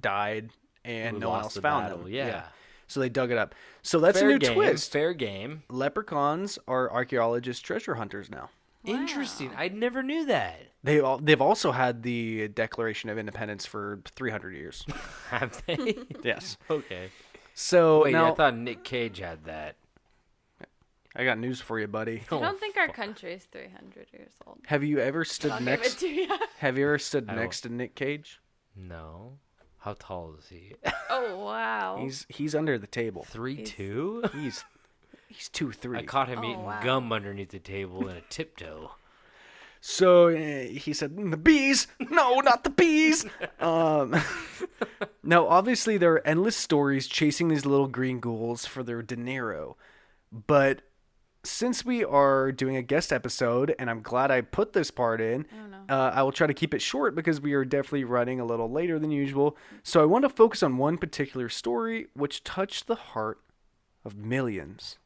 died and Who no one lost else the found battle, them. yeah. So they dug it up. So that's Fair a new game, twist. Fair game. Leprechauns are archaeologists, treasure hunters now. Interesting. I never knew that. They've also had the Declaration of Independence for 300 years. Have they? Yes. Okay. So Wait, now I thought Nick Cage had that. I got news for you, buddy. I don't think our country is 300 years old. Have you ever stood I'll next? give it to you. Have you ever stood I next to Nick Cage? No. How tall is he? Oh, wow. He's under the table. 3'2"? He's 2'3". I caught him Oh, eating wow. gum underneath the table in a tiptoe. So he said, "The bees? No, not the bees." Now, obviously, there are endless stories chasing these little green ghouls for their dinero, but since we are doing a guest episode, and I'm glad I put this part in, I will try to keep it short because we are definitely running a little later than usual. So I want to focus on one particular story which touched the heart of millions.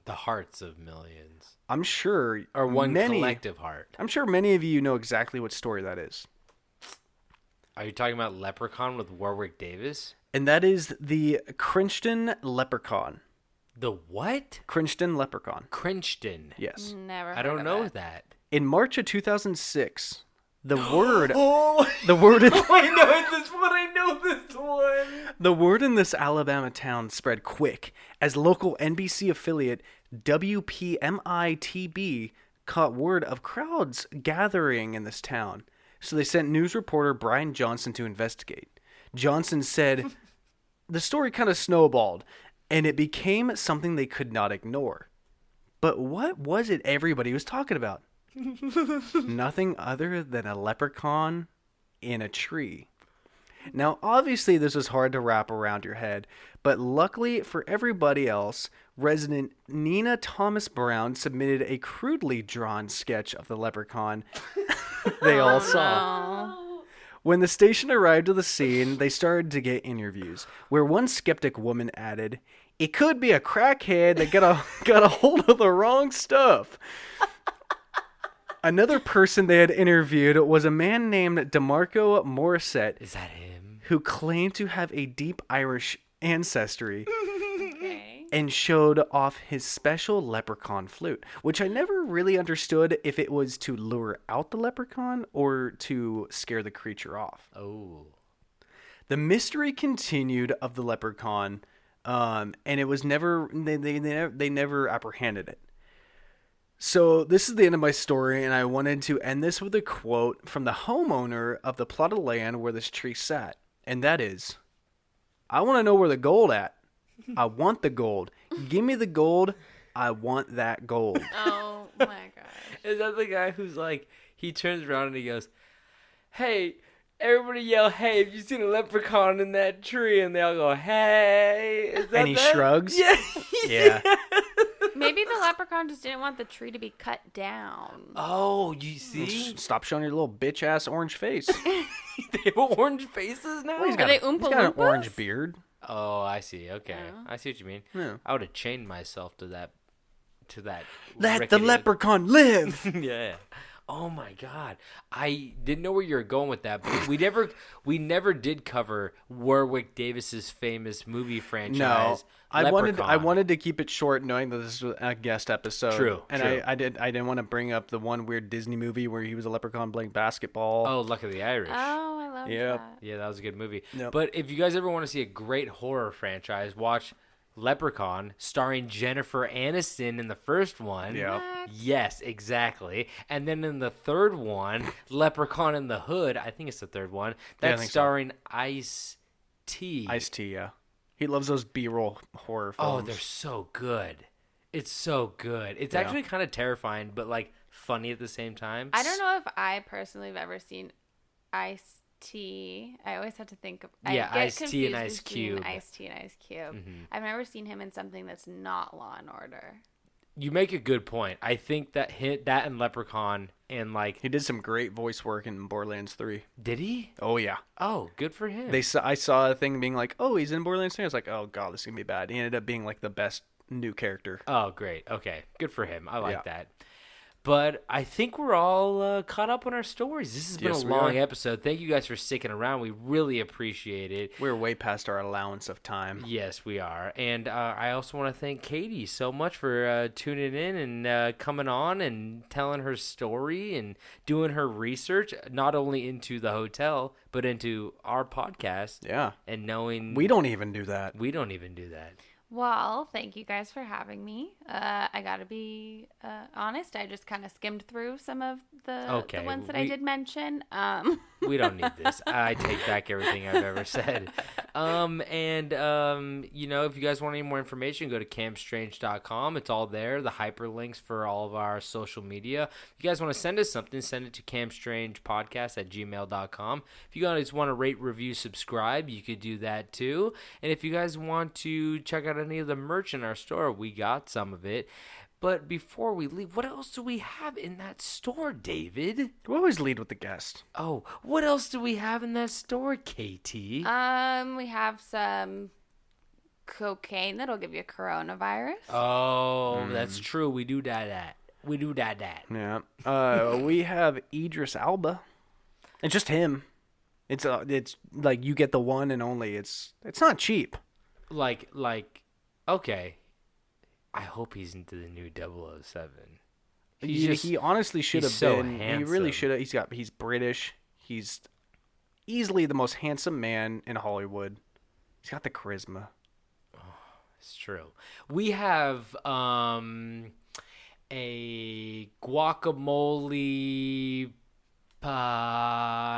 The hearts of millions. I'm sure, Or one collective heart. I'm sure many of you know exactly what story that is. Are you talking about Leprechaun with Warwick Davis? And that is the Crinchdon Leprechaun. The what? Crinchdon Leprechaun. Crinchdon. Yes. Never I heard don't of know it. that. In March of 2006, the word Oh, the word in, I know this one. the word in this Alabama town spread quick as local NBC affiliate WPMI-TB caught word of crowds gathering in this town. So they sent news reporter Brian Johnson to investigate. Johnson said the story kind of snowballed and it became something they could not ignore. But what was it everybody was talking about? Nothing other than a leprechaun in a tree. Now, obviously, this is hard to wrap around your head, but luckily for everybody else, resident Nina Thomas Brown submitted a crudely drawn sketch of the leprechaun they all saw. No. When the station arrived to the scene, they started to get interviews, where one skeptic woman added, "It could be a crackhead that got a hold of the wrong stuff." Another person they had interviewed was a man named DeMarco Morissette, Is that him? who claimed to have a deep Irish ancestry Okay. and showed off his special leprechaun flute, which I never really understood if it was to lure out the leprechaun or to scare the creature off. Oh. The mystery continued of the leprechaun, and it was never they never apprehended it. So this is the end of my story, and I wanted to end this with a quote from the homeowner of the plot of land where this tree sat, and that is, "I want to know where the gold at. I want the gold. Give me the gold. I want that gold." Oh my gosh. Is that the guy who's like, he turns around and he goes, "Hey, everybody yell, hey, have you seen a leprechaun in that tree?" And they all go, "Hey." Is that And he that? shrugs? Yeah. Yeah. Maybe the leprechaun just didn't want the tree to be cut down. Oh, you see? Stop showing your little bitch ass orange face. They have orange faces now? He's Are got, they he's Oompa got an Loompas? orange beard. Oh, I see. Okay. I see what you mean. Yeah. I would have chained myself to that. Let the leprechaun live. Yeah. Oh my God, I didn't know where you were going with that. But we never did cover Warwick Davis's famous movie franchise. No, I Leprechaun. wanted to keep it short, knowing that this was a guest episode. True, and true. I didn't want to bring up the one weird Disney movie where he was a leprechaun playing basketball. Oh, Luck of the Irish. Oh, I love Yep. that. Yeah, that was a good movie. Yep. But if you guys ever want to see a great horror franchise, watch Leprechaun, starring Jennifer Aniston in the first one. Yeah. What? Yes, exactly. And then in the third one, Leprechaun in the Hood, I think it's the third one, Yeah, I that's think so. starring Ice-T. Ice-T, yeah. He loves those B-roll horror films. Oh, they're so good. It's so good. It's Yeah. actually kind of terrifying, but like funny at the same time. I don't know if I personally have ever seen Ice-T. I always have to think of. Yeah, I get Ice-T and confused Ice between Cube. Ice-T and Ice Cube. I've never seen him in something that's not Law and Order. You make a good point. I think that that and Leprechaun and like He did some great voice work in Borderlands 3. did he? Oh, yeah. Oh, good for him. I saw a thing being like, oh, he's in Borderlands 3. I was like, oh, God, this is going to be bad. He ended up being like the best new character. Oh, great. Okay, good for him. I like Yeah. that. But I think we're all caught up on our stories. This has been Yes, a we long are. episode. Thank you guys for sticking around. We really appreciate it. We're way past our allowance of time. Yes, we are. And I also want to thank Katie so much for tuning in and coming on and telling her story and doing her research, not only into the hotel, but into our podcast. Yeah. And knowing We don't even do that. we don't even do that. Well, thank you guys for having me. I gotta be honest. I just kind of skimmed through some of the Okay, ones that I we- did mention. We don't need this. I take back everything I've ever said. You know, if you guys want any more information, go to campstrange.com. It's all there. The hyperlinks for all of our social media. If you guys want to send us something, send it to campstrangepodcast@gmail.com. If you guys want to rate, review, subscribe, you could do that too. And if you guys want to check out any of the merch in our store, we got some of it. But before we leave, what else do we have in that store, David? We always lead with the guest. Oh, what else do we have in that store, KT? We have some cocaine that'll give you coronavirus. Oh, that's true. We do that. We do that. Yeah. We have Idris Elba. It's just him. It's like you get the one and only. It's not cheap. Like, okay. I hope he's into the new 007. He honestly should he's have so been. He really handsome. should have. He's British. He's easily the most handsome man in Hollywood. He's got the charisma. It's true. We have a guacamole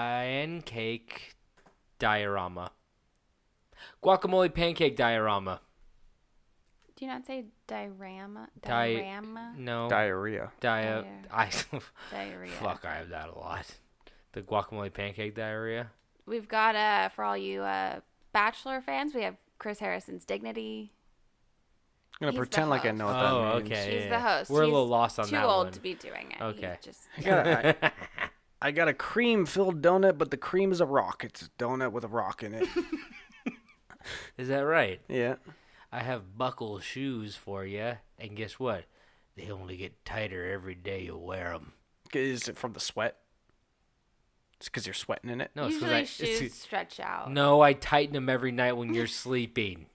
pancake diorama. Guacamole pancake diorama. Do you not say diorama? Di- Diorama? No. Diarrhea. Diarrhea. Fuck, I have that a lot. The guacamole pancake diarrhea. We've got for all you Bachelor fans, we have Chris Harrison's Dignity. I'm gonna He's the pretend like I host. know what Oh, that means. okay. He's the host. We're a He's little lost on too that old one. to be doing it. Okay. He just, I got a cream-filled donut, but the cream is a rock. It's a donut with a rock in it. Is that right? Yeah. I have buckle shoes for you, and guess what? They only get tighter every day you wear them. Is it from the sweat? It's because you're sweating in it. No, it's 'cause usually I, shoes stretch out. no, I tighten them every night when you're sleeping,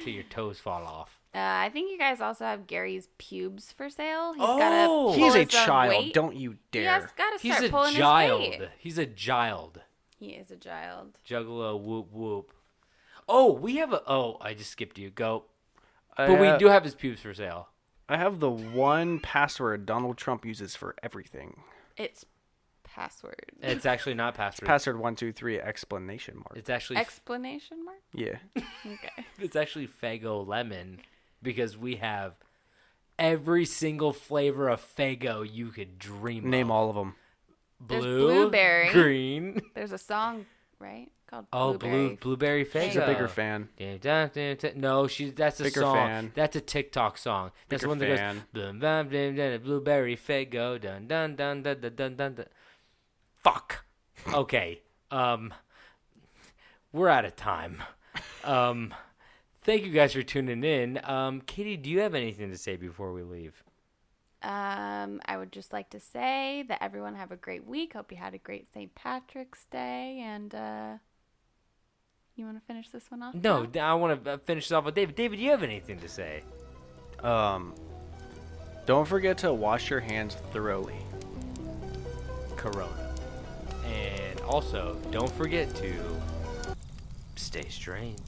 till your toes fall off. I think you guys also have Gary's pubes for sale. He's Oh! gotta pull He's a his own child. weight. Don't you He dare. has got to He's start a pulling child. his weight. He's a child. He is a child. Juggalo, whoop whoop. Oh, we have a. Oh, I just skipped you. Go. I But we have- do have his pubes for sale. I have the one password Donald Trump uses for everything. It's password. It's actually not password. Password 123 exclamation mark. It's actually Explanation mark? Yeah. Okay. it's actually Fago Lemon, because we have every single flavor of Fago you could dream of. Name all of them. There's Blue, blueberry. green. There's a song, right? called Oh, Blueberry. Blueberry Faygo. She's a bigger fan. No, that's a Bigger song. fan. That's a TikTok song. That's the one that fan. goes Blueberry Faygo. Dun dun dun dun dun dun dun. Dun. Fuck. Okay. We're out of time. Thank you guys for tuning in. Katie, do you have anything to say before we leave? I would just like to say that everyone have a great week. Hope you had a great St. Patrick's Day. And you want to finish this one off? No, now? I want to finish this off with David. David, do you have anything to say? Don't forget to wash your hands thoroughly. Corona. And also, don't forget to stay strange.